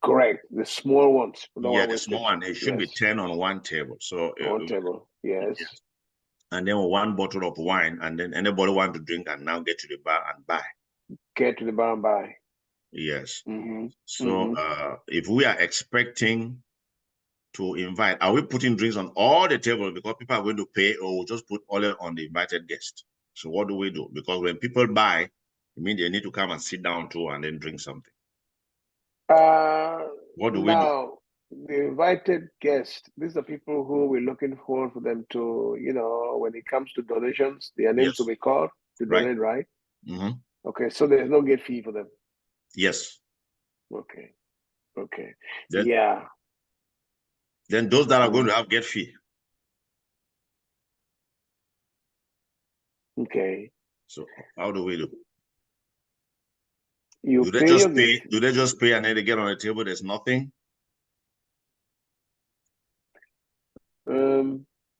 [SPEAKER 2] Correct. The small ones.
[SPEAKER 4] Yeah, the small one. It should be 10 on one table. So
[SPEAKER 2] one table. Yes.
[SPEAKER 4] And then one bottle of wine, and then anybody want to drink and now get to the bar and buy.
[SPEAKER 2] Get to the bar and buy.
[SPEAKER 4] Yes.
[SPEAKER 2] Mm-hmm.
[SPEAKER 4] So if we are expecting to invite, are we putting drinks on all the tables because people are going to pay, or we'll just put all on the invited guests? So what do we do? Because when people buy, it means they need to come and sit down too and then drink something. What do we do?
[SPEAKER 2] The invited guests, these are people who we're looking for them to, when it comes to donations, their names will be called to donate, right?
[SPEAKER 4] Mm-hmm.
[SPEAKER 2] Okay, so there's no gate fee for them.
[SPEAKER 4] Yes.
[SPEAKER 2] Okay.
[SPEAKER 4] Then, Then those that are going to have gate fee.
[SPEAKER 2] Okay.
[SPEAKER 4] So how do we do?
[SPEAKER 2] Do
[SPEAKER 4] they just pay and then they get on the table? There's nothing.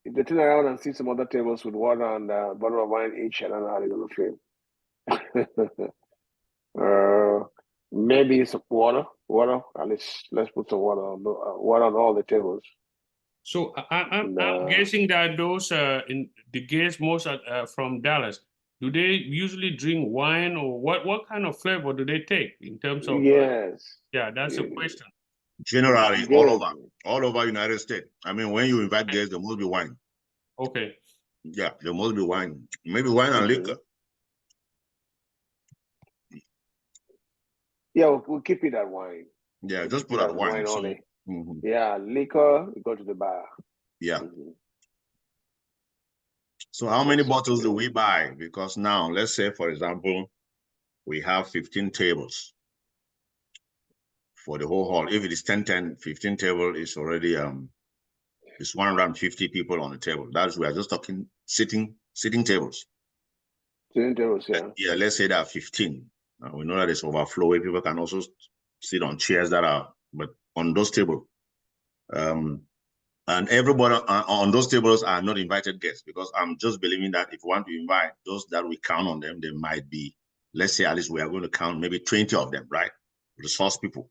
[SPEAKER 2] If they turn around and see some other tables with water and a bottle of wine each, I don't know how they're gonna feel. Maybe some water. At least let's put some water on all the tables.
[SPEAKER 1] So I'm guessing that those in the guests most from Dallas, do they usually drink wine, or what kind of flavor do they take in terms of?
[SPEAKER 2] Yes.
[SPEAKER 1] That's a question.
[SPEAKER 4] Generally, all over United States. I mean, when you invite guests, there must be wine.
[SPEAKER 1] Okay.
[SPEAKER 4] Yeah, there must be wine. Maybe wine and liquor.
[SPEAKER 2] Yeah, we'll keep it at wine.
[SPEAKER 4] Yeah, just put at wine.
[SPEAKER 2] Only. Yeah, liquor, we go to the bar.
[SPEAKER 4] Yeah. So how many bottles do we buy? Because now, let's say, for example, we have 15 tables for the whole hall. If it is 10, 15 table, is already it's 150 people on the table. We are just talking sitting tables.
[SPEAKER 2] Sitting tables, yeah.
[SPEAKER 4] Yeah, let's say there are 15. We know that it's overflow where people can also sit on chairs but on those tables. And everybody on those tables are not invited guests, because I'm just believing that if we want to invite those that we count on them, there might be, let's say at least we are going to count maybe 20 of them, right? Resource people.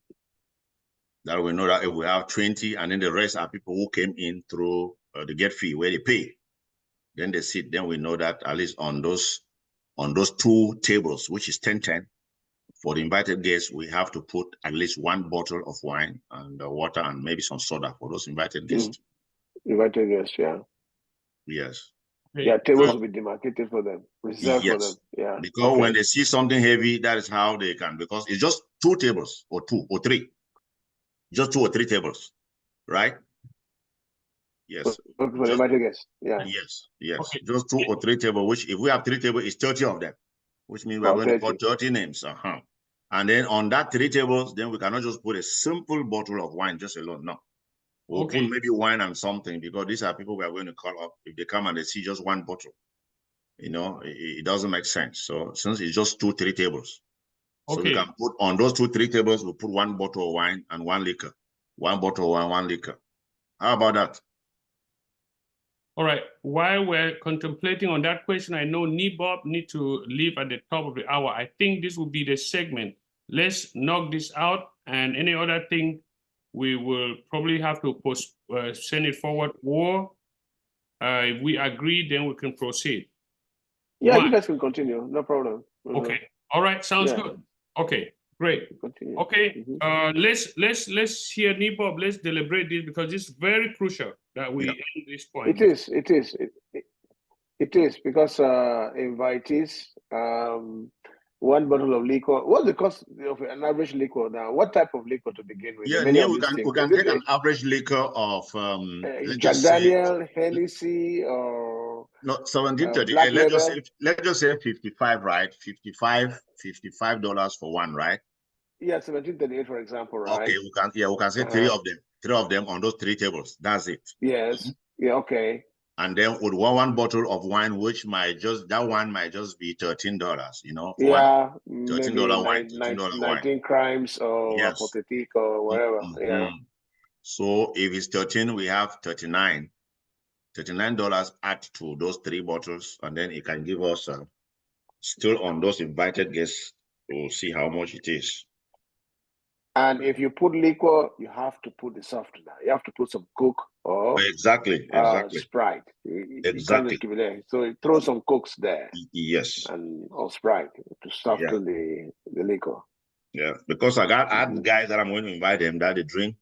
[SPEAKER 4] That we know that if we have 20 and then the rest are people who came in through the gate fee where they pay, then they sit, then we know that at least on those two tables, which is 10-10, for the invited guests, we have to put at least one bottle of wine and water and maybe some soda for those invited guests.
[SPEAKER 2] Invited guests, yeah.
[SPEAKER 4] Yes.
[SPEAKER 2] Yeah, tables will be demarcated for them, reserved for them. Yeah.
[SPEAKER 4] Because when they see something heavy, that is how they can, because it's just 2 tables or 2 or 3. Just 2 or 3 tables, right? Yes.
[SPEAKER 2] For the invited guests. Yeah.
[SPEAKER 4] Yes. Okay. Just 2 or 3 tables, which if we have 3 tables, it's 30 of them, which means we're going to call 30 names. And then on that 3 tables, then we cannot just put a simple bottle of wine just alone. No. We'll put maybe wine and something, because these are people we are going to call up. If they come and they see just one bottle, it doesn't make sense. So since it's just 2, 3 tables, so we can put on those 2, 3 tables, we'll put 1 bottle of wine and 1 liquor. 1 bottle of wine, 1 liquor. How about that?
[SPEAKER 1] All right. While we're contemplating on that question, I know Nibob need to leave at the top of the hour. I think this will be the segment. Let's knock this out, and any other thing we will probably have to send it forward, or if we agree, then we can proceed.
[SPEAKER 2] Yeah, you guys can continue. No problem.
[SPEAKER 1] Okay. All right. Sounds good. Okay. Great.
[SPEAKER 2] Continue.
[SPEAKER 1] Okay. Let's hear Nibob. Let's deliberate this, because it's very crucial that we end this point.
[SPEAKER 2] It is because invitees, 1 bottle of liquor. What's the cost of an average liquor now? What type of liquor to begin with?
[SPEAKER 4] Yeah, Neil, we can take an average liquor of
[SPEAKER 2] Jack Daniel, Hennessy, or
[SPEAKER 4] no, 1730. Let's just say 55, right? $55 for one, right?
[SPEAKER 2] Yeah, 1738, for example, right?
[SPEAKER 4] Okay, we can say 3 of them. 3 of them on those 3 tables. That's it.
[SPEAKER 2] Yes. Yeah. Okay.
[SPEAKER 4] And then with one bottle of wine, which might just be $13,
[SPEAKER 2] Yeah,
[SPEAKER 4] $13 wine, $13
[SPEAKER 2] 19 crimes or apothetic or whatever. Yeah.
[SPEAKER 4] So if it's 13, we have $39 add to those 3 bottles, and then it can give us still on those invited guests. We'll see how much it is.
[SPEAKER 2] And if you put liquor, you have to put the softener. You have to put some Coke or
[SPEAKER 4] Exactly.
[SPEAKER 2] Sprite. You can't
[SPEAKER 4] Exactly.
[SPEAKER 2] just keep it there. So throw some Cokes there
[SPEAKER 4] Yes.
[SPEAKER 2] and or Sprite to soften the liquor.
[SPEAKER 4] Yeah, because I had
[SPEAKER 2] Mhm.
[SPEAKER 4] guys that I'm going to invite them that they drink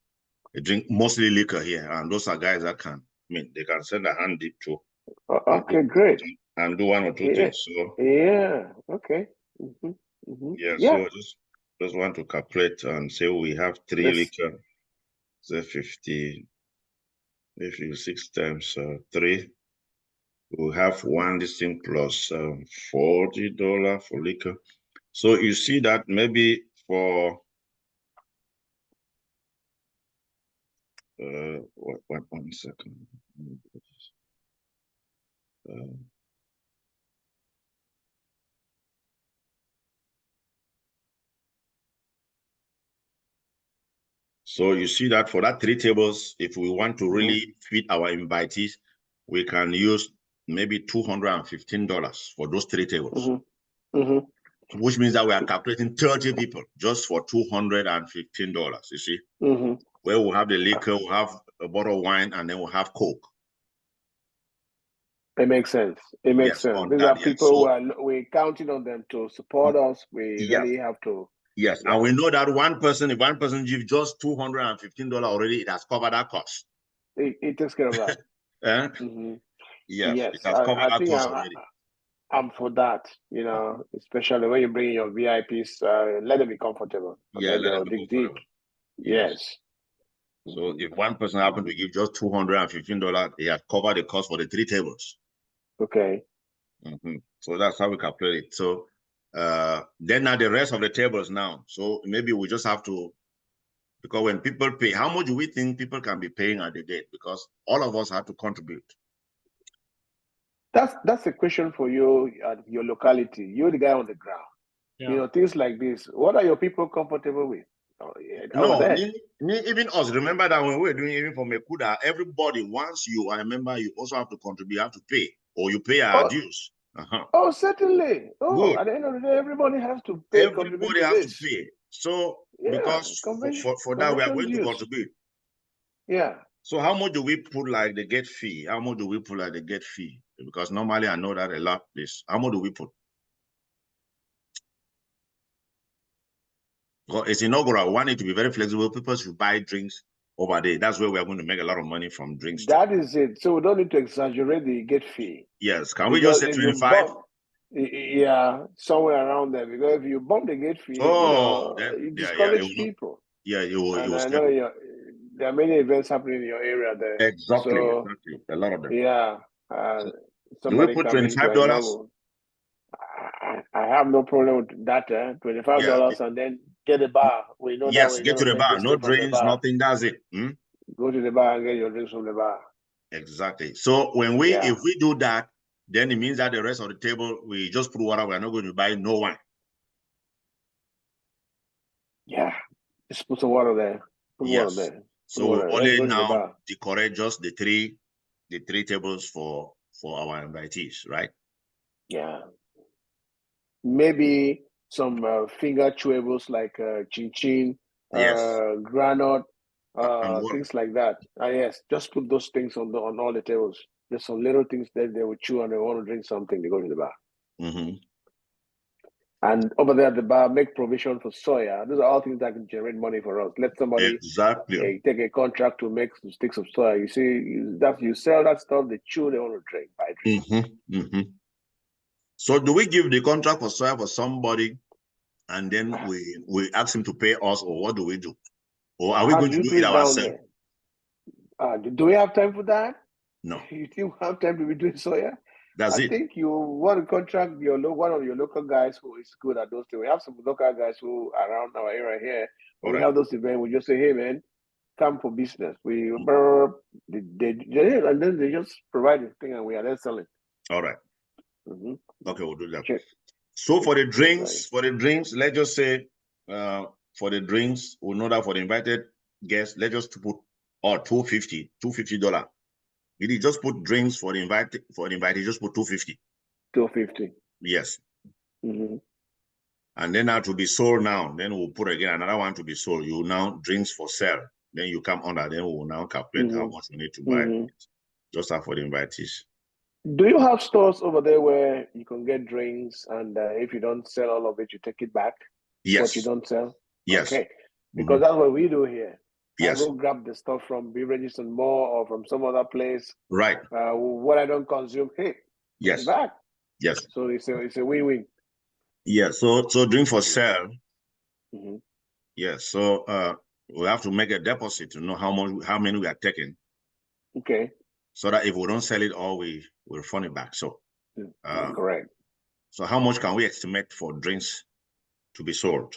[SPEAKER 4] mostly liquor here, and those are guys that can, they can send a hand deep too.
[SPEAKER 2] Okay, great.
[SPEAKER 4] And do one or two things. So
[SPEAKER 2] yeah, okay.
[SPEAKER 4] so just want to calculate and say we have 3 liquor, say 50. If you 6 times 3, we have one this thing plus $40 for liquor. So you see that maybe for one second. So you see that for that 3 tables, if we want to really feed our invitees, we can use maybe $215 for those 3 tables. Which means that we are calculating 30 people just for $215, you see? Where we'll have the liquor, we'll have a bottle of wine, and then we'll have Coke.
[SPEAKER 2] It makes sense. It makes sense. These are people we're counting on them to support us. We really have to.
[SPEAKER 4] Yes, and we know that if one person gives just $215 already, it has covered that cost.
[SPEAKER 2] It takes care of that.
[SPEAKER 4] Yes, it has covered that cost already.
[SPEAKER 2] I'm for that, especially when you bring in your VIPs, let them be comfortable.
[SPEAKER 4] Yeah, let them be comfortable.
[SPEAKER 2] Yes.
[SPEAKER 4] So if one person happens to give just $215, he has covered the cost for the 3 tables.
[SPEAKER 2] Okay.
[SPEAKER 4] So that's how we calculate it. So then now the rest of the tables now. So maybe we just have to, because when people pay, how much do we think people can be paying at the gate? Because all of us have to contribute.
[SPEAKER 2] That's a question for you at your locality. You're the guy on the ground. Yeah. Things like this. What are your people comfortable with?
[SPEAKER 4] No, even us. Remember that when we were doing even for ZATACUDA, everybody, once you are a member, you also have to contribute, you have to pay, or you pay our dues.
[SPEAKER 2] Oh, certainly. Oh, at the end of the day, everybody has to pay.
[SPEAKER 4] Everybody has to pay. So, because for that, we are going to contribute.
[SPEAKER 2] Yeah.
[SPEAKER 4] So how much do we put like the gate fee? How much do we put like the gate fee? Because normally I know that a lot is, how much do we put? Well, it's inaugural. We want it to be very flexible. People should buy drinks over there. That's where we are going to make a lot of money from drinks.
[SPEAKER 2] That is it. So we don't need to exaggerate the gate fee.
[SPEAKER 4] Yes. Can we just say 25?
[SPEAKER 2] Yeah, somewhere around there. Because if you bump the gate fee, you discourage people.
[SPEAKER 4] Yeah, you will.
[SPEAKER 2] And I know there are many events happening in your area there.
[SPEAKER 4] Exactly. A lot of them.
[SPEAKER 2] Yeah.
[SPEAKER 4] Do we put $25?
[SPEAKER 2] I have no problem with that. $25 and then get a bar. We know that way.
[SPEAKER 4] Get to the bar. No drinks, nothing. That's it.
[SPEAKER 2] Go to the bar and get your drinks from the bar.
[SPEAKER 4] Exactly. So when if we do that, then it means that the rest of the table, we just put water. We're not going to buy no wine.
[SPEAKER 2] Yeah. Just put some water there. Put water there.
[SPEAKER 4] So we only now decorate just the three tables for our invitees, right?
[SPEAKER 2] Yeah. Maybe some finger chewables like chin chin, granite, things like that. Yes, just put those things on all the tables. There's some little things that they will chew and they want to drink something, they go to the bar. And over there at the bar, make provision for soya. Those are all things that can generate money for us. Let somebody take a contract to make some sticks of soya. You see, that you sell that stuff, they chew, they want to drink, buy drink.
[SPEAKER 4] So do we give the contract for soya for somebody and then we ask him to pay us, or what do we do? Or are we going to do it ourselves?
[SPEAKER 2] Do we have time for that?
[SPEAKER 4] No.
[SPEAKER 2] You think we have time to be doing soya?
[SPEAKER 4] I
[SPEAKER 2] think you want to contract one of your local guys who is good at those things. We have some local guys who are around our area here. When we have those events, we just say, hey man, come for business. And then they just provide the thing and we are then selling.
[SPEAKER 4] All right. Okay, we'll do that. So for the drinks, let's just say for the drinks, we know that for the invited guests, let's just put $250. You just put drinks for the invited, just put $250.
[SPEAKER 2] $250.
[SPEAKER 4] Yes. And then that will be sold now. Then we'll put again another one to be sold. You now drinks for sale. Then you come under. Then we'll now calculate how much we need to buy. Just for the invitees.
[SPEAKER 2] Do you have stores over there where you can get drinks, and if you don't sell all of it, you take it back?
[SPEAKER 4] Yes.
[SPEAKER 2] What you don't sell?
[SPEAKER 4] Yes.
[SPEAKER 2] Okay. Because that's what we do here.
[SPEAKER 4] Yes.
[SPEAKER 2] I go grab the stuff from Beverages and More or from some other place.
[SPEAKER 4] Right.
[SPEAKER 2] What I don't consume, hey,
[SPEAKER 4] yes.
[SPEAKER 2] Back.
[SPEAKER 4] Yes.
[SPEAKER 2] So it's a win-win.
[SPEAKER 4] Yeah. So drink for sale. Yes. So we have to make a deposit to know how many we are taking.
[SPEAKER 2] Okay.
[SPEAKER 4] So that if we don't sell it all, we will refund it back. So
[SPEAKER 2] correct.
[SPEAKER 4] So how much can we estimate for drinks to be sold?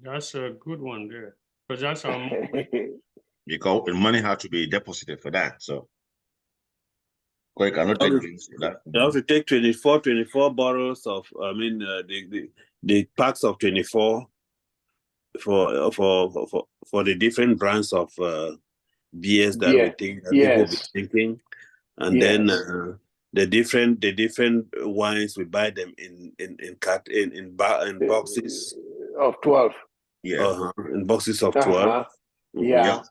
[SPEAKER 1] That's a good one there. Because that's our
[SPEAKER 4] because the money had to be deposited for that. So you cannot take drinks for that.
[SPEAKER 3] You have to take 24 bottles of, the packs of 24 for the different brands of beers that we think that people will be drinking, and then the different wines, we buy them in boxes
[SPEAKER 2] of 12.
[SPEAKER 4] Yeah,
[SPEAKER 3] in boxes of 12.
[SPEAKER 2] Yeah.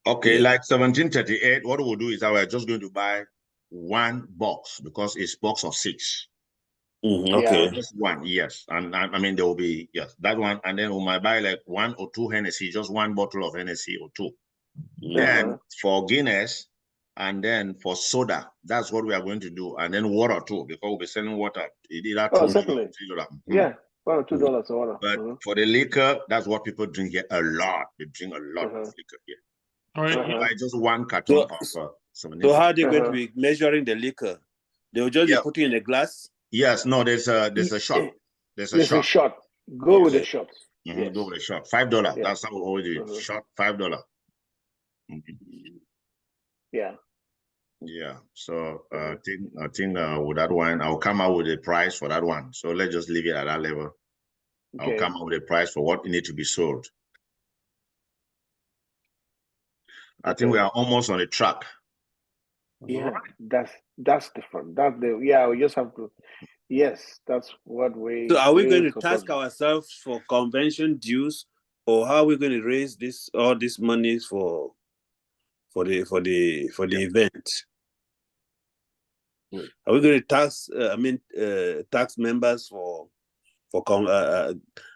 [SPEAKER 4] Okay, like 1738. What we'll do is that we're just going to buy one box because it's box of 6.
[SPEAKER 3] Okay,
[SPEAKER 4] just one, yes, and I mean there will be that one, and then we might buy like 1 or 2 Hennessy, just one bottle of Hennessy or 2. Then for Guinness, and then for soda, that's what we are going to do, and then water too, because we'll be selling water.
[SPEAKER 2] Certainly. Yeah, $1 or $2 water.
[SPEAKER 4] But for the liquor, that's what people drink here a lot. They drink a lot of liquor here. Buy just one carton of 17.
[SPEAKER 3] So how are they going to be measuring the liquor? They will just be putting in a glass?
[SPEAKER 4] Yes, no, there's a shot. There's a shot.
[SPEAKER 2] Go with the shot.
[SPEAKER 4] Go with a shot. $5. That's how we always do it. Shot, $5.
[SPEAKER 2] Yeah.
[SPEAKER 4] Yeah. So I think with that one, I'll come out with a price for that one. So let's just leave it at that level. I'll come out with a price for what needs to be sold. I think we are almost on the track.
[SPEAKER 2] Yeah, that's different. We just have to. Yes, that's what we.
[SPEAKER 3] So are we going to task ourselves for convention dues, or how are we going to raise all this money for the event? Are we going to tax members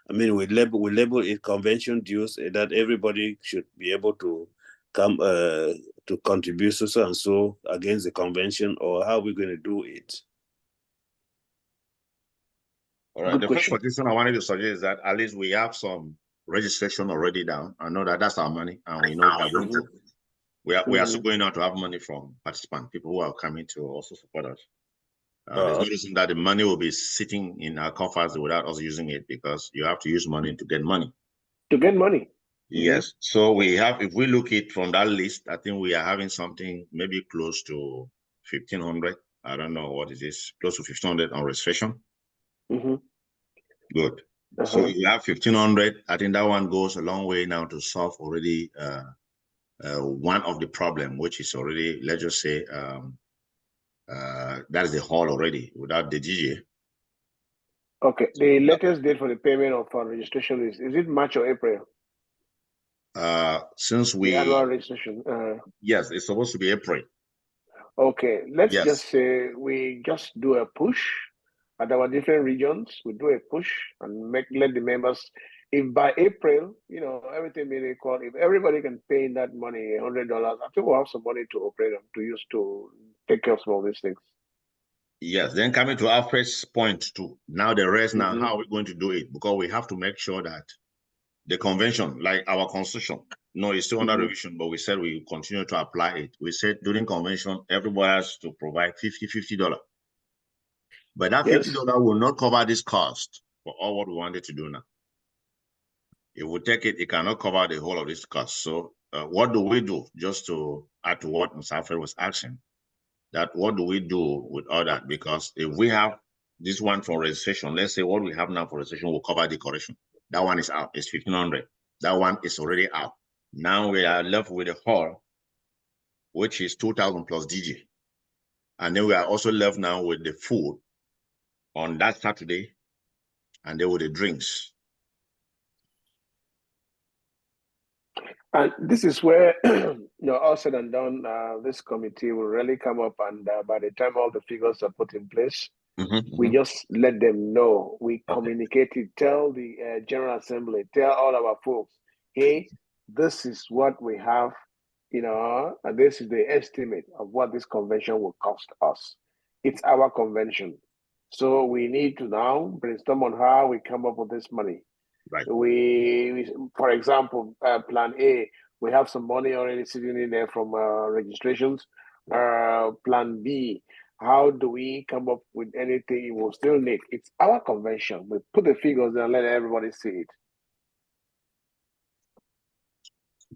[SPEAKER 3] we label it convention dues, that everybody should be able to come to contribute so and so against the convention, or how are we going to do it?
[SPEAKER 4] All right. The first suggestion I wanted to suggest is that at least we have some registration already down. I know that that's our money, and we know we are still going out to have money from participants, people who are coming to also support us. There's no reason that the money will be sitting in our coffers without us using it, because you have to use money to get money.
[SPEAKER 2] To get money.
[SPEAKER 4] Yes. So we have, if we look at from that list, I think we are having something maybe close to 1,500. I don't know what it is, close to 1,500 on registration. Good. So if you have 1,500, I think that one goes a long way now to solve already one of the problem, which is already, let's just say, that is the hall already without the DJ.
[SPEAKER 2] Okay. The latest date for the payment of registration is it March or April?
[SPEAKER 4] Since we
[SPEAKER 2] the annual registration.
[SPEAKER 4] Yes, it's supposed to be April.
[SPEAKER 2] Okay. Let's just say we just do a push at our different regions. We do a push and let the members. If by April, everything being equal, if everybody can pay in that money, $100, I think we'll have some money to operate them, to use to take care of some of these things.
[SPEAKER 4] Yes, then coming to our first point too. Now the rest, now how are we going to do it? Because we have to make sure that the convention, like our constitution, it's still under revision, but we said we continue to apply it. We said during convention, everybody has to provide $50. But that $50 will not cover this cost for all what we wanted to do now. If we take it, it cannot cover the whole of this cost. So what do we do? Just to add to what Mr. Alfred was asking, that what do we do with all that? Because if we have this one for registration, let's say what we have now for registration will cover decoration. That one is out, it's 1,500. That one is already out. Now we are left with a hall, which is 2,000 plus DJ. And then we are also left now with the food on that Saturday and there were the drinks.
[SPEAKER 2] And this is where, all said and done, this committee will really come up, and by the time all the figures are put in place, we just let them know. We communicate it, tell the General Assembly, tell all our folks, hey, this is what we have, and this is the estimate of what this convention will cost us. It's our convention. So we need to now brainstorm on how we come up with this money.
[SPEAKER 4] Right.
[SPEAKER 2] We for example, Plan A, we have some money already sitting in there from registrations. Plan B, how do we come up with anything we'll still need? It's our convention. We put the figures and let everybody see it.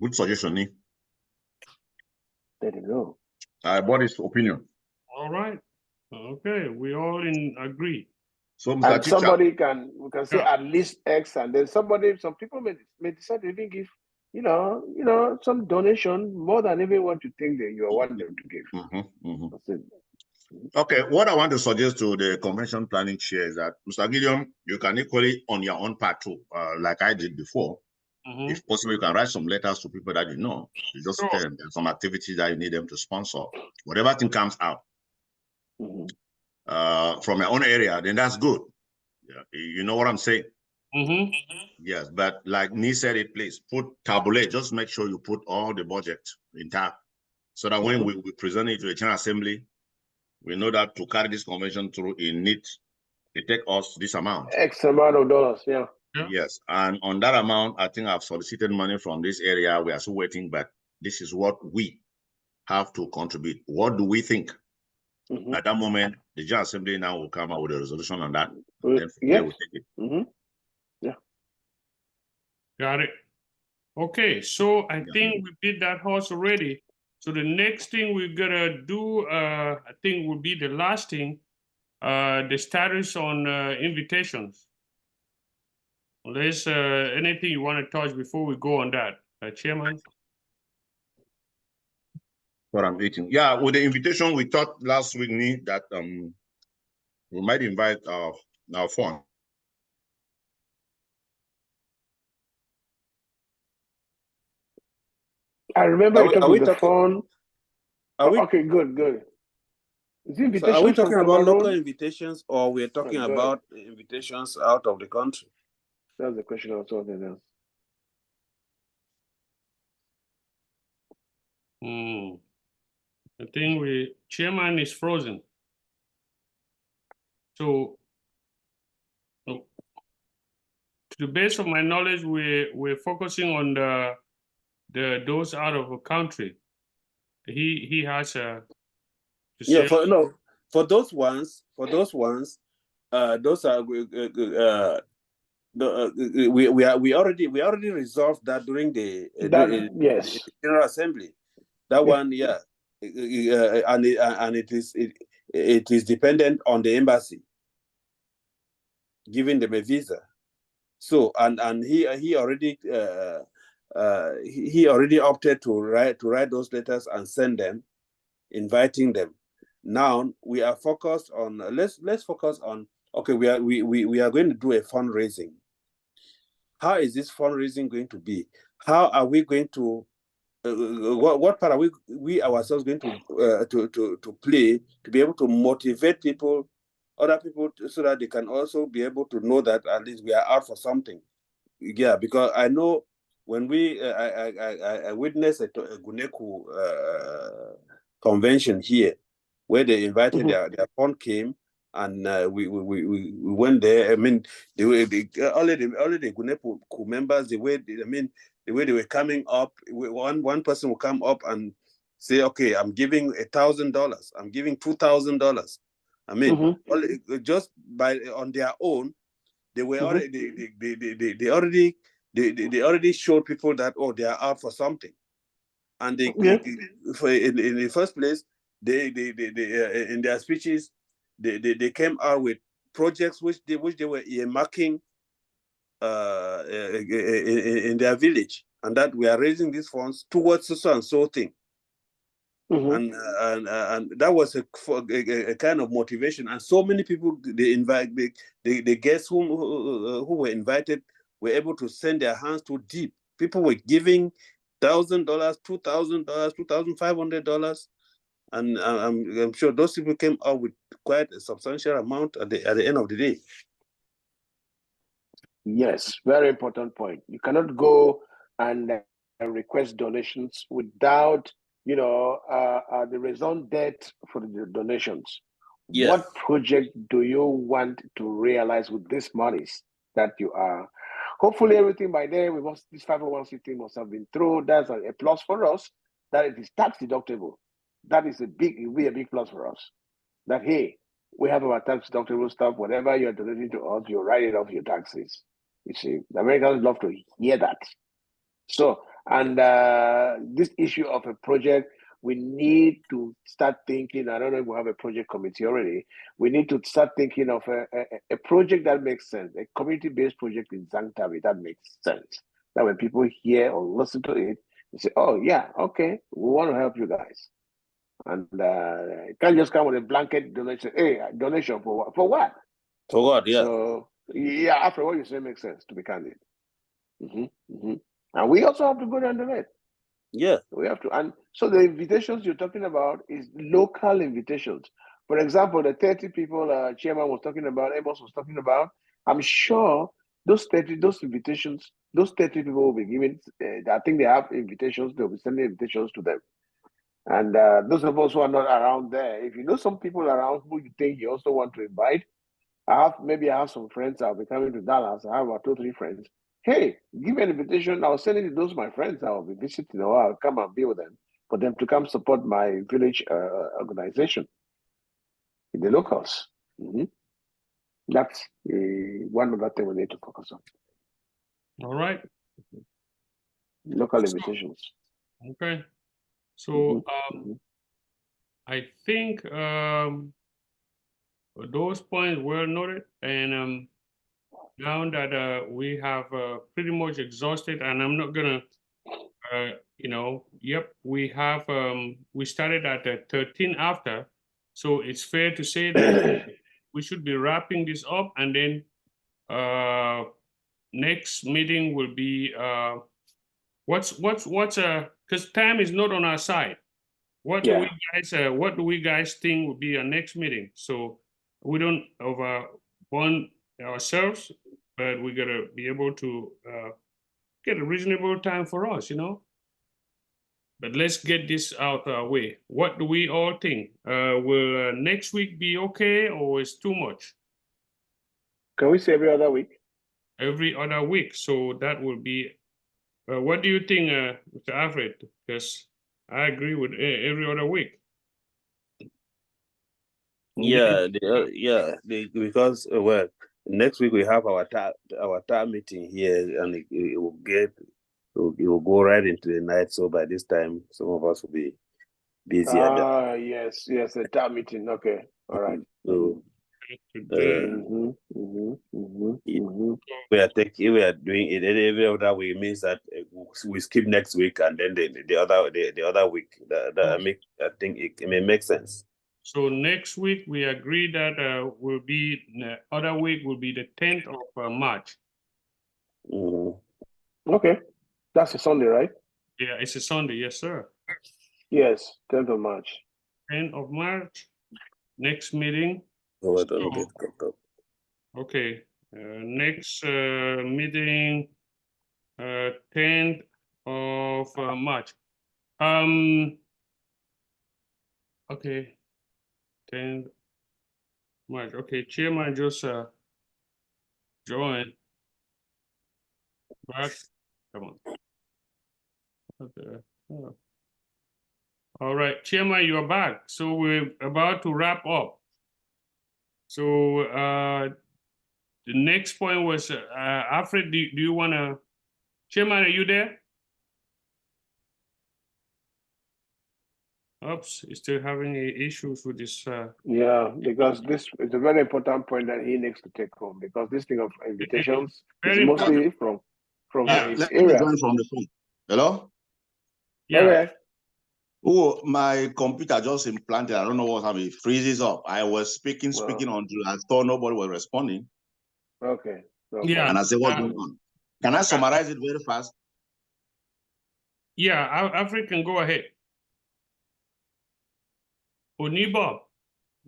[SPEAKER 4] Good suggestion, Nick.
[SPEAKER 2] Let them know.
[SPEAKER 4] I bought his opinion.
[SPEAKER 1] All right. Okay, we all agree.
[SPEAKER 4] So, Mr.
[SPEAKER 2] And
[SPEAKER 4] Teacher,
[SPEAKER 2] somebody we can say at least X, and then some people may decide to even give, some donation more than even what you think that you are wanting them to give. That's it.
[SPEAKER 4] Okay, what I want to suggest to the convention planning chair is that, Mr. Gideon, you can equally on your own part too, like I did before. If possible, you can write some letters to people that you know. You just tell them there's some activities that you need them to sponsor. Whatever thing comes out from your own area, then that's good. Yeah, you know what I'm saying? Yes, but like Nee said it, please put tabulate. Just make sure you put all the budget intact, so that when we present it to the General Assembly, we know that to carry this convention through, it take us this amount.
[SPEAKER 2] X amount of dollars, yeah.
[SPEAKER 4] Yes, and on that amount, I think I've solicited money from this area. We are still waiting, but this is what we have to contribute. What do we think? At that moment, the General Assembly now will come out with a resolution on that. Then
[SPEAKER 2] Yes.
[SPEAKER 4] we'll take it.
[SPEAKER 2] Yeah.
[SPEAKER 1] Got it. Okay, so I think we beat that horse already. So the next thing we're gonna do, I think will be the last thing, the status on invitations. Unless anything you want to touch before we go on that, Chairman?
[SPEAKER 4] What I'm eating. Yeah, with the invitation, we thought last week, Nee, that we might invite our phone.
[SPEAKER 2] I remember you talking the phone.
[SPEAKER 7] Okay,
[SPEAKER 2] good. Is the
[SPEAKER 7] So are we
[SPEAKER 2] invitation
[SPEAKER 7] talking
[SPEAKER 2] from
[SPEAKER 7] about local
[SPEAKER 2] Cameroon?
[SPEAKER 7] invitations, or we're talking about invitations out of the country?
[SPEAKER 2] That's the question I was talking about.
[SPEAKER 1] I think Chairman is frozen. So, to the best of my knowledge, we're focusing on those out of the country. He has a.
[SPEAKER 7] For those ones, those are we already resolved that during the General Assembly. That one, and it is dependent on the embassy giving them a visa. So and he already opted to write those letters and send them, inviting them. Now we are focused on let's focus on, okay, we are going to do a fundraising. How is this fundraising going to be? How are we going to what part are we ourselves going to play to be able to motivate other people, so that they can also be able to know that at least we are out for something? Yeah, because I know when I witnessed a Guneku convention here, where they invited their fund came, and we went there. I mean, only the Guneku members, the way they were coming up, one person will come up and say, okay, I'm giving $1,000, I'm giving $2,000. I mean, just on their own, they were already they already showed people that, oh, they are out for something. And in the first place, they in their speeches, they came out with projects which they were earmarking in their village, and that we are raising these funds towards so and so thing. And that was a kind of motivation. And so many people the guests who were invited were able to send their hands too deep. People were giving $1,000, $2,000, $2,500, and I'm sure those people came out with quite a substantial amount at the end of the day.
[SPEAKER 2] Yes, very important point. You cannot go and request donations without, the raison d'etre for the donations.
[SPEAKER 7] Yeah.
[SPEAKER 2] What project do you want to realize with these monies that you are? Hopefully, everything by then, this 501c must have been through. That's a plus for us. That it is tax deductible. That is it will be a big plus for us. That hey, we have our tax deductible stuff. Whatever you're donating to us, you write it off your taxes. You see, the Americans love to hear that. So, and this issue of a project, we need to start thinking. I don't know if we have a project committee already. We need to start thinking of a project that makes sense, a community-based project in Zangtavi that makes sense. That when people hear or listen to it, they say, "Oh yeah, okay, we want to help you guys." And you can't just come with a blanket donation. Hey, donation for what? For what?
[SPEAKER 7] For what? Yeah.
[SPEAKER 2] So yeah, after what you say makes sense, to be candid. And we also have to go down the net.
[SPEAKER 7] Yeah.
[SPEAKER 2] We have to. And so the invitations you're talking about is local invitations. For example, the 30 people Chairman was talking about, Amos was talking about, I'm sure those invitations, those 30 people will be given, I think they have invitations, they'll be sending invitations to them. And those of us who are not around there, if you know some people around who you think you also want to invite, I have some friends. I'll be coming to Dallas. I have about 2 or 3 friends. Hey, give me an invitation. I'll send it to those my friends. I'll be visiting, or I'll come and be with them for them to come support my village organization in the locals. That's one other thing we need to focus on.
[SPEAKER 1] All right.
[SPEAKER 2] Local invitations.
[SPEAKER 1] Okay. So I think those points were noted, and now that we have pretty much exhausted, and I'm not gonna, we have we started at 13 after, so it's fair to say that we should be wrapping this up, and then next meeting will be what's because time is not on our side. What do we guys think will be our next meeting? So we don't overburn ourselves, but we gotta be able to get a reasonable time for us, But let's get this out our way. What do we all think? Will next week be okay, or is too much?
[SPEAKER 2] Can we say every other week?
[SPEAKER 1] Every other week. So that will be. What do you think, Mr. Alfred? Because I agree with every other week.
[SPEAKER 7] Yeah, because next week we have our TAR meeting here, and it will go right into the night. So by this time, some of us will be busy.
[SPEAKER 2] Yes, the TAR meeting. Okay, all right.
[SPEAKER 7] So we are doing it every other week. Means that we skip next week, and then the other week. I think it may make sense.
[SPEAKER 1] So next week we agree that will be the other week will be the 10th of March.
[SPEAKER 2] Okay, that's a Sunday, right?
[SPEAKER 1] Yeah, it's a Sunday. Yes, sir.
[SPEAKER 2] Yes, 10th of March.
[SPEAKER 1] 10th of March. Next meeting. Okay. Next meeting, 10th of March. Okay. 10th March. Okay, Chairman just join. Back. Come on. Okay. Oh. All right, Chairman, you're back. So we're about to wrap up. So the next point was Alfred. Do you want to? Chairman, are you there? Oops, he's still having issues with this.
[SPEAKER 2] Yeah, because this is a very important point that he needs to take home, because this thing of invitations is mostly from his
[SPEAKER 4] let
[SPEAKER 2] area.
[SPEAKER 4] me join from the phone. Hello?
[SPEAKER 1] Yeah.
[SPEAKER 2] Okay.
[SPEAKER 4] Oh, my computer just implanted. I don't know what happened. It freezes up. I was speaking
[SPEAKER 2] Well.
[SPEAKER 4] until I thought nobody was responding.
[SPEAKER 2] Okay. No
[SPEAKER 1] Yeah.
[SPEAKER 4] And I said, what's going on? Can I summarize it very fast?
[SPEAKER 1] Yeah, African, go ahead. Onibob.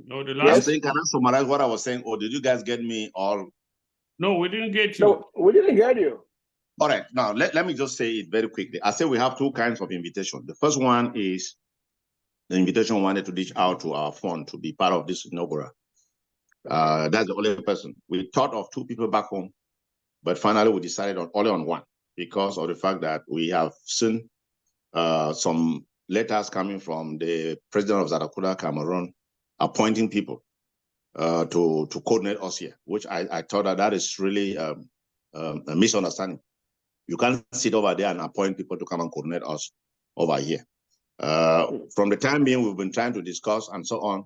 [SPEAKER 1] No, the
[SPEAKER 4] I'm
[SPEAKER 1] last.
[SPEAKER 4] saying, can I summarize what I was saying? Or did you guys get me all?
[SPEAKER 1] No, we didn't get you.
[SPEAKER 2] No, we didn't get you.
[SPEAKER 4] All right. Now, let me just say it very quickly. I say we have two kinds of invitation. The first one is the invitation wanted to reach out to our fund to be part of this inaugural. That's the only person. We thought of two people back home, but finally we decided on only on one because of the fact that we have seen some letters coming from the president of ZATACUDA, Cameroon, appointing people to coordinate us here, which I thought that is really a misunderstanding. You can't sit over there and appoint people to come and coordinate us over here. From the time being, we've been trying to discuss and so on.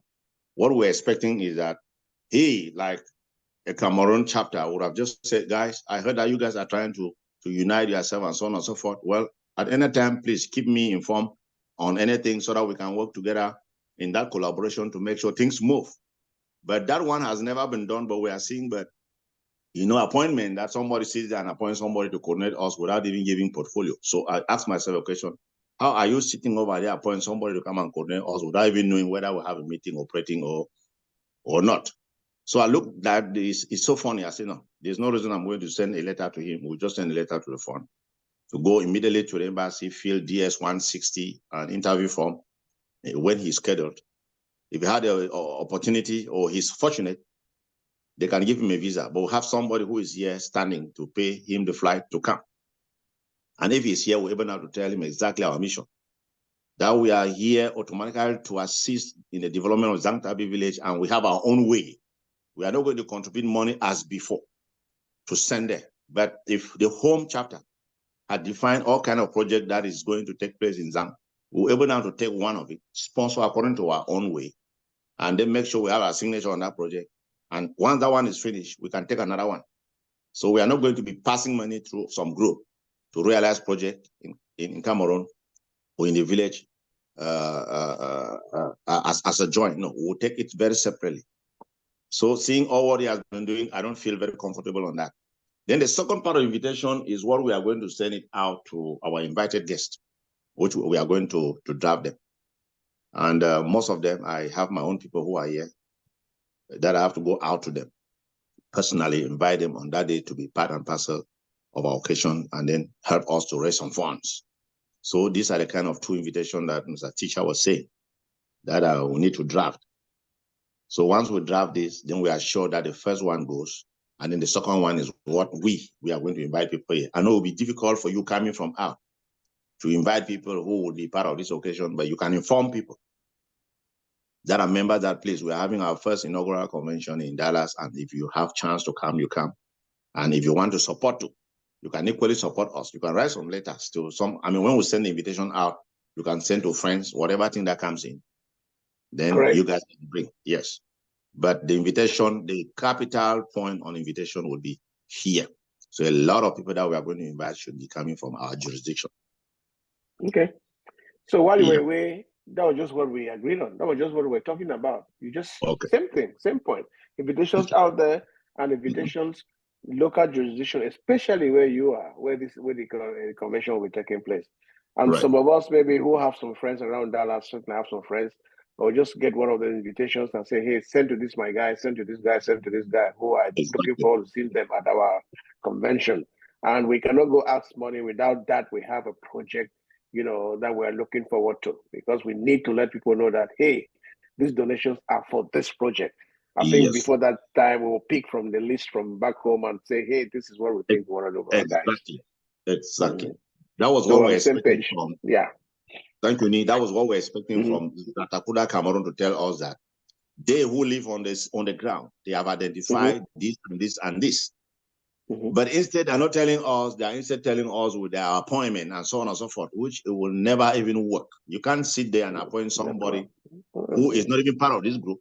[SPEAKER 4] What we're expecting is that he, like a Cameroon chapter, would have just said, guys, I heard that you guys are trying to unite yourself and so on and so forth. Well, at any time, please keep me informed on anything so that we can work together in that collaboration to make sure things move. But that one has never been done, but we are seeing, but appointment that somebody sits there and appoints somebody to coordinate us without even giving portfolio. So I ask myself a question: how are you sitting over there appointing somebody to come and coordinate us without even knowing whether we have a meeting operating or not? So I looked at this. It's so funny. I said, no, there's no reason I'm going to send a letter to him. We'll just send a letter to the fund to go immediately to the embassy, fill DS-160 and interview form when he's scheduled. If he had an opportunity or he's fortunate, they can give him a visa, but we'll have somebody who is here standing to pay him the flight to come. And if he's here, we're able now to tell him exactly our mission. That we are here automatically to assist in the development of Zangtabi village, and we have our own way. We are not going to contribute money as before to send there. But if the home chapter had defined all kind of project that is going to take place in Zang, we're able now to take one of it, sponsor according to our own way, and then make sure we have our signature on that project. And once that one is finished, we can take another one. So we are not going to be passing money through some group to realize project in Cameroon or in the village as a joint. No, we'll take it very separately. So seeing all what he has been doing, I don't feel very comfortable on that. Then the second part of invitation is what we are going to send it out to our invited guests, which we are going to draft them. And most of them, I have my own people who are here that I have to go out to them, personally invite them on that day to be part and parcel of our occasion and then help us to raise some funds. So these are the kind of two invitations that Mr. Teacher was saying that we need to draft. So once we draft this, then we are sure that the first one goes, and then the second one is what we are going to invite people here. I know it will be difficult for you coming from out to invite people who will be part of this occasion, but you can inform people that are members of that place. We're having our first inaugural convention in Dallas, and if you have chance to come, you come. And if you want to support too, you can equally support us. You can write some letters to some, when we send the invitation out, you can send to friends, whatever thing that comes in. Then correct. You guys can bring, yes. But the invitation, the capital point on invitation would be here. So a lot of people that we are going to invite should be coming from our jurisdiction.
[SPEAKER 2] Okay. So while you were away, that was just what we agreed on. That was just what we were talking about. You just, same thing, same point. Invitations out there and invitations, local jurisdiction, especially where you are, where the convention will be taking place. And some of us maybe who have some friends around Dallas, certainly have some friends, or just get one of the invitations and say, hey, send to this my guy, send to this guy, send to this guy, who are looking forward to seeing them at our convention. And we cannot go ask money without that. We have a project, that we're looking forward to, because we need to let people know that, hey, these donations are for this project. I think before that time, we'll pick from the list from back home and say, hey, this is what we think we want to do for our guys.
[SPEAKER 4] Exactly. That was what we're expecting from.
[SPEAKER 2] Yeah.
[SPEAKER 4] Thank you, Nii. That was what we're expecting from ZATACUDA Cameroon to tell us that they who live on the ground, they have identified this and this and this. But instead, they're not telling us, they're instead telling us with their appointment and so on and so forth, which it will never even work. You can't sit there and appoint somebody who is not even part of this group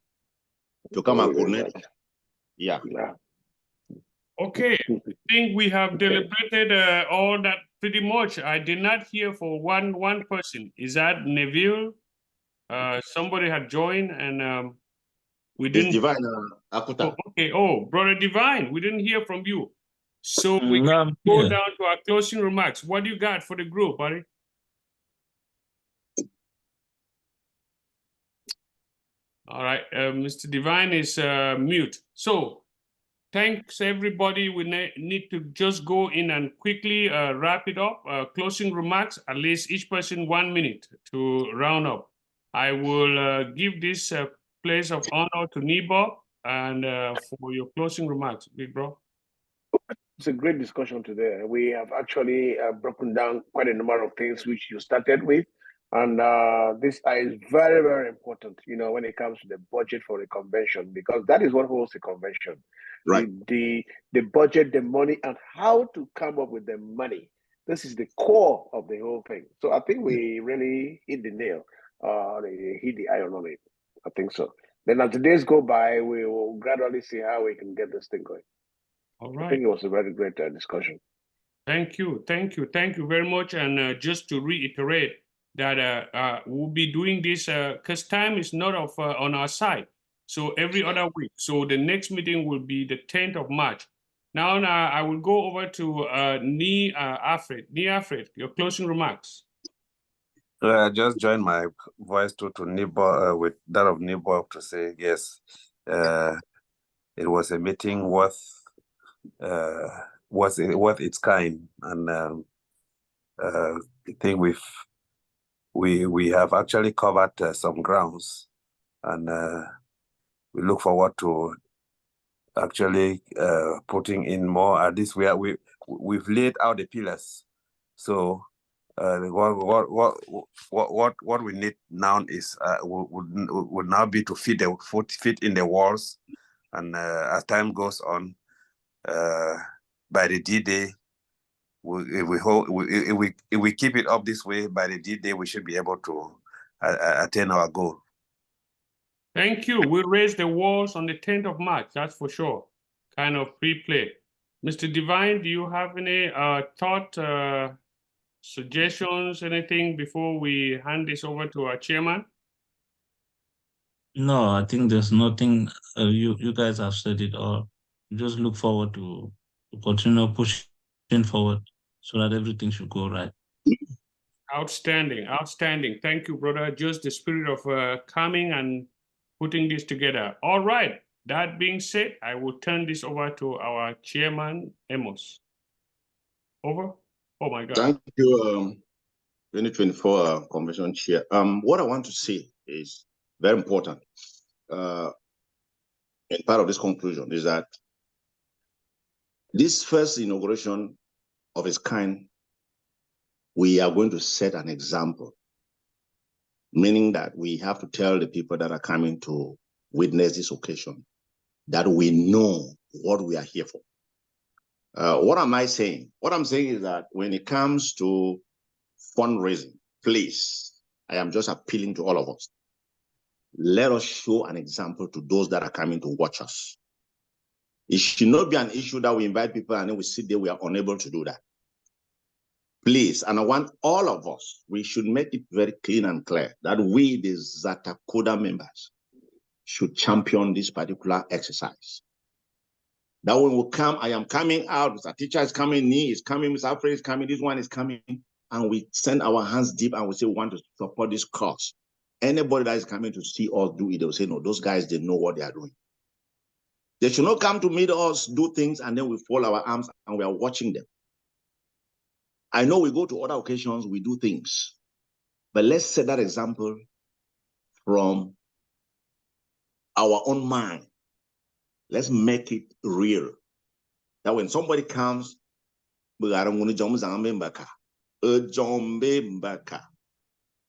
[SPEAKER 4] to come and coordinate. Yeah.
[SPEAKER 1] Okay. I think we have deliberated all that pretty much. I did not hear for one person. Is that Neville? Somebody had joined and we
[SPEAKER 4] It's
[SPEAKER 1] didn't.
[SPEAKER 4] Divine
[SPEAKER 1] Oh,
[SPEAKER 4] Akuta.
[SPEAKER 1] okay. Oh, Brother Divine, we didn't hear from you. So we
[SPEAKER 8] No,
[SPEAKER 1] can
[SPEAKER 8] I'm
[SPEAKER 1] go
[SPEAKER 8] here.
[SPEAKER 1] down to our closing remarks. What do you got for the group, buddy? All right, Mr. Divine is mute. So thanks everybody. We need to just go in and quickly wrap it up. Closing remarks, at least each person 1 minute to round up. I will give this place of honor to Nebo and for your closing remarks, big bro.
[SPEAKER 2] It's a great discussion today. We have actually broken down quite a number of things which you started with. And this is very, very important, when it comes to the budget for a convention, because that is what holds the convention.
[SPEAKER 4] Right.
[SPEAKER 2] The budget, the money, and how to come up with the money. This is the core of the whole thing. So I think we really hit the nail, hit the iron on it. I think so. Then as the days go by, we will gradually see how we can get this thing going.
[SPEAKER 1] All
[SPEAKER 2] I
[SPEAKER 1] right.
[SPEAKER 2] think it was a very great discussion.
[SPEAKER 1] Thank you very much. And just to reiterate that we'll be doing this because time is not on our side. So every other week. So the next meeting will be the 10th of March. Now I will go over to Ni Alfred. Ni Alfred, your closing remarks.
[SPEAKER 3] I just joined my voice to Nebo with that of Nebo to say yes. It was a meeting worth its kind, and I think we have actually covered some grounds, and we look forward to actually putting in more. At least we've laid out the pillars. So what we need now is would now be to fit in the walls, and as time goes on, by the D-Day, if we keep it up this way, by the D-Day we should be able to attain our goal.
[SPEAKER 1] Thank you. We'll raise the walls on the 10th of March, that's for sure. Kind of pre-play. Mr. Divine, do you have any thought, suggestions, anything before we hand this over to our chairman?
[SPEAKER 8] No, I think there's nothing. You guys have said it all. Just look forward to continue pushing forward so that everything should go right.
[SPEAKER 1] Outstanding. Thank you, brother. Just the spirit of coming and putting this together. All right. That being said, I will turn this over to our chairman, Amos. Over. Oh my God.
[SPEAKER 4] Thank you, 2024 convention chair. What I want to say is very important. And part of this conclusion is that this first inauguration of its kind, we are going to set an example, meaning that we have to tell the people that are coming to witness this occasion that we know what we are here for. What am I saying? What I'm saying is that when it comes to fundraising, please, I am just appealing to all of us. Let us show an example to those that are coming to watch us. It should not be an issue that we invite people and then we sit there, we are unable to do that. Please, and I want all of us, we should make it very clean and clear that we, the ZATACUDA members, should champion this particular exercise. That when we come, I am coming out, a teacher is coming, Ni is coming, Mr. Alfred is coming, this one is coming, and we send our hands deep and we say we want to support this cause. Anybody that is coming to see us do it, they'll say, no, those guys, they know what they are doing. They should not come to meet us, do things, and then we fold our arms and we are watching them. I know we go to other occasions, we do things, but let's set that example from our own mind. Let's make it real. That when somebody comes, I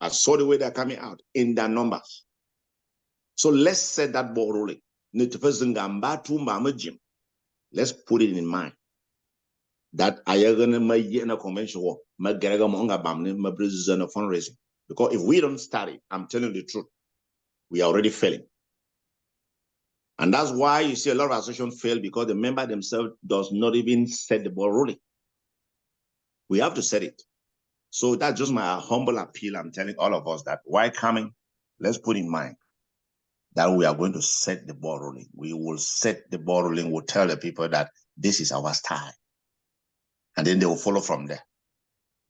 [SPEAKER 4] saw the way they're coming out in their numbers. So let's set that ball rolling. Let's put it in mind that I am going to in a convention fundraising. Because if we don't start it, I'm telling you the truth, we are already failing. And that's why you see a lot of associations fail, because the member themselves does not even set the ball rolling. We have to set it. So that's just my humble appeal. I'm telling all of us that while coming, let's put in mind that we are going to set the ball rolling. We will set the ball rolling. We'll tell the people that this is our style. And then they will follow from there.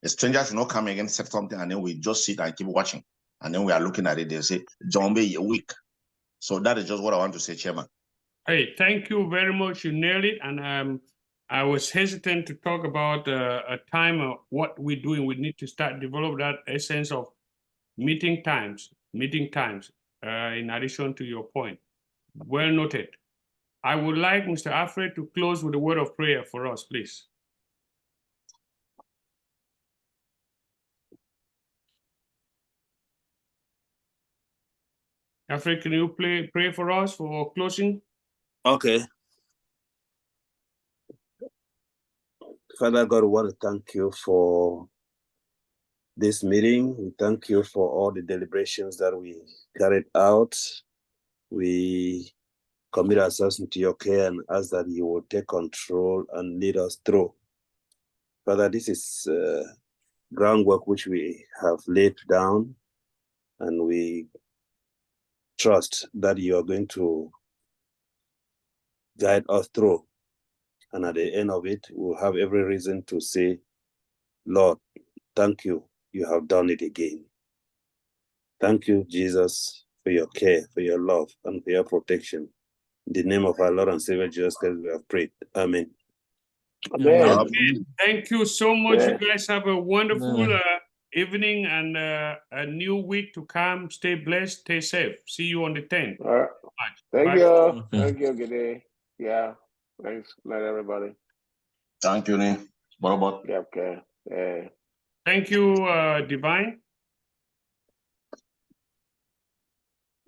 [SPEAKER 4] A stranger should not come again, set something, and then we just sit and keep watching. And then we are looking at it, they'll say, Zombie, you're weak. So that is just what I want to say, Chairman.
[SPEAKER 1] Hey, thank you very much. You nailed it. And I was hesitant to talk about a time of what we're doing. We need to start develop that essence of meeting times, in addition to your point. Well noted. I would like Mr. Alfred to close with a word of prayer for us, please. Alfred, can you pray for us for closing?
[SPEAKER 7] Okay. Father God, we want to thank you for this meeting. We thank you for all the deliberations that we carried out. We commit ourselves into your care and ask that you will take control and lead us through. Father, this is groundwork which we have laid down, and we trust that you are going to guide us through. And at the end of it, we'll have every reason to say, Lord, thank you. You have done it again. Thank you, Jesus, for your care, for your love, and for your protection. In the name of our Lord and Savior Jesus Christ, we have prayed. Amen.
[SPEAKER 2] Amen.
[SPEAKER 1] Thank you so much.
[SPEAKER 2] Yeah.
[SPEAKER 1] You guys have a wonderful evening and a new week to come. Stay blessed, stay safe. See you on the 10th.
[SPEAKER 2] All right. Thank
[SPEAKER 1] Bye.
[SPEAKER 2] you.
[SPEAKER 8] Okay.
[SPEAKER 2] Thank you. Good day. Yeah. Thanks. Night, everybody.
[SPEAKER 4] Thank you, Ni. Bye-bye.
[SPEAKER 2] Yeah. Okay.
[SPEAKER 1] Thank you, Divine.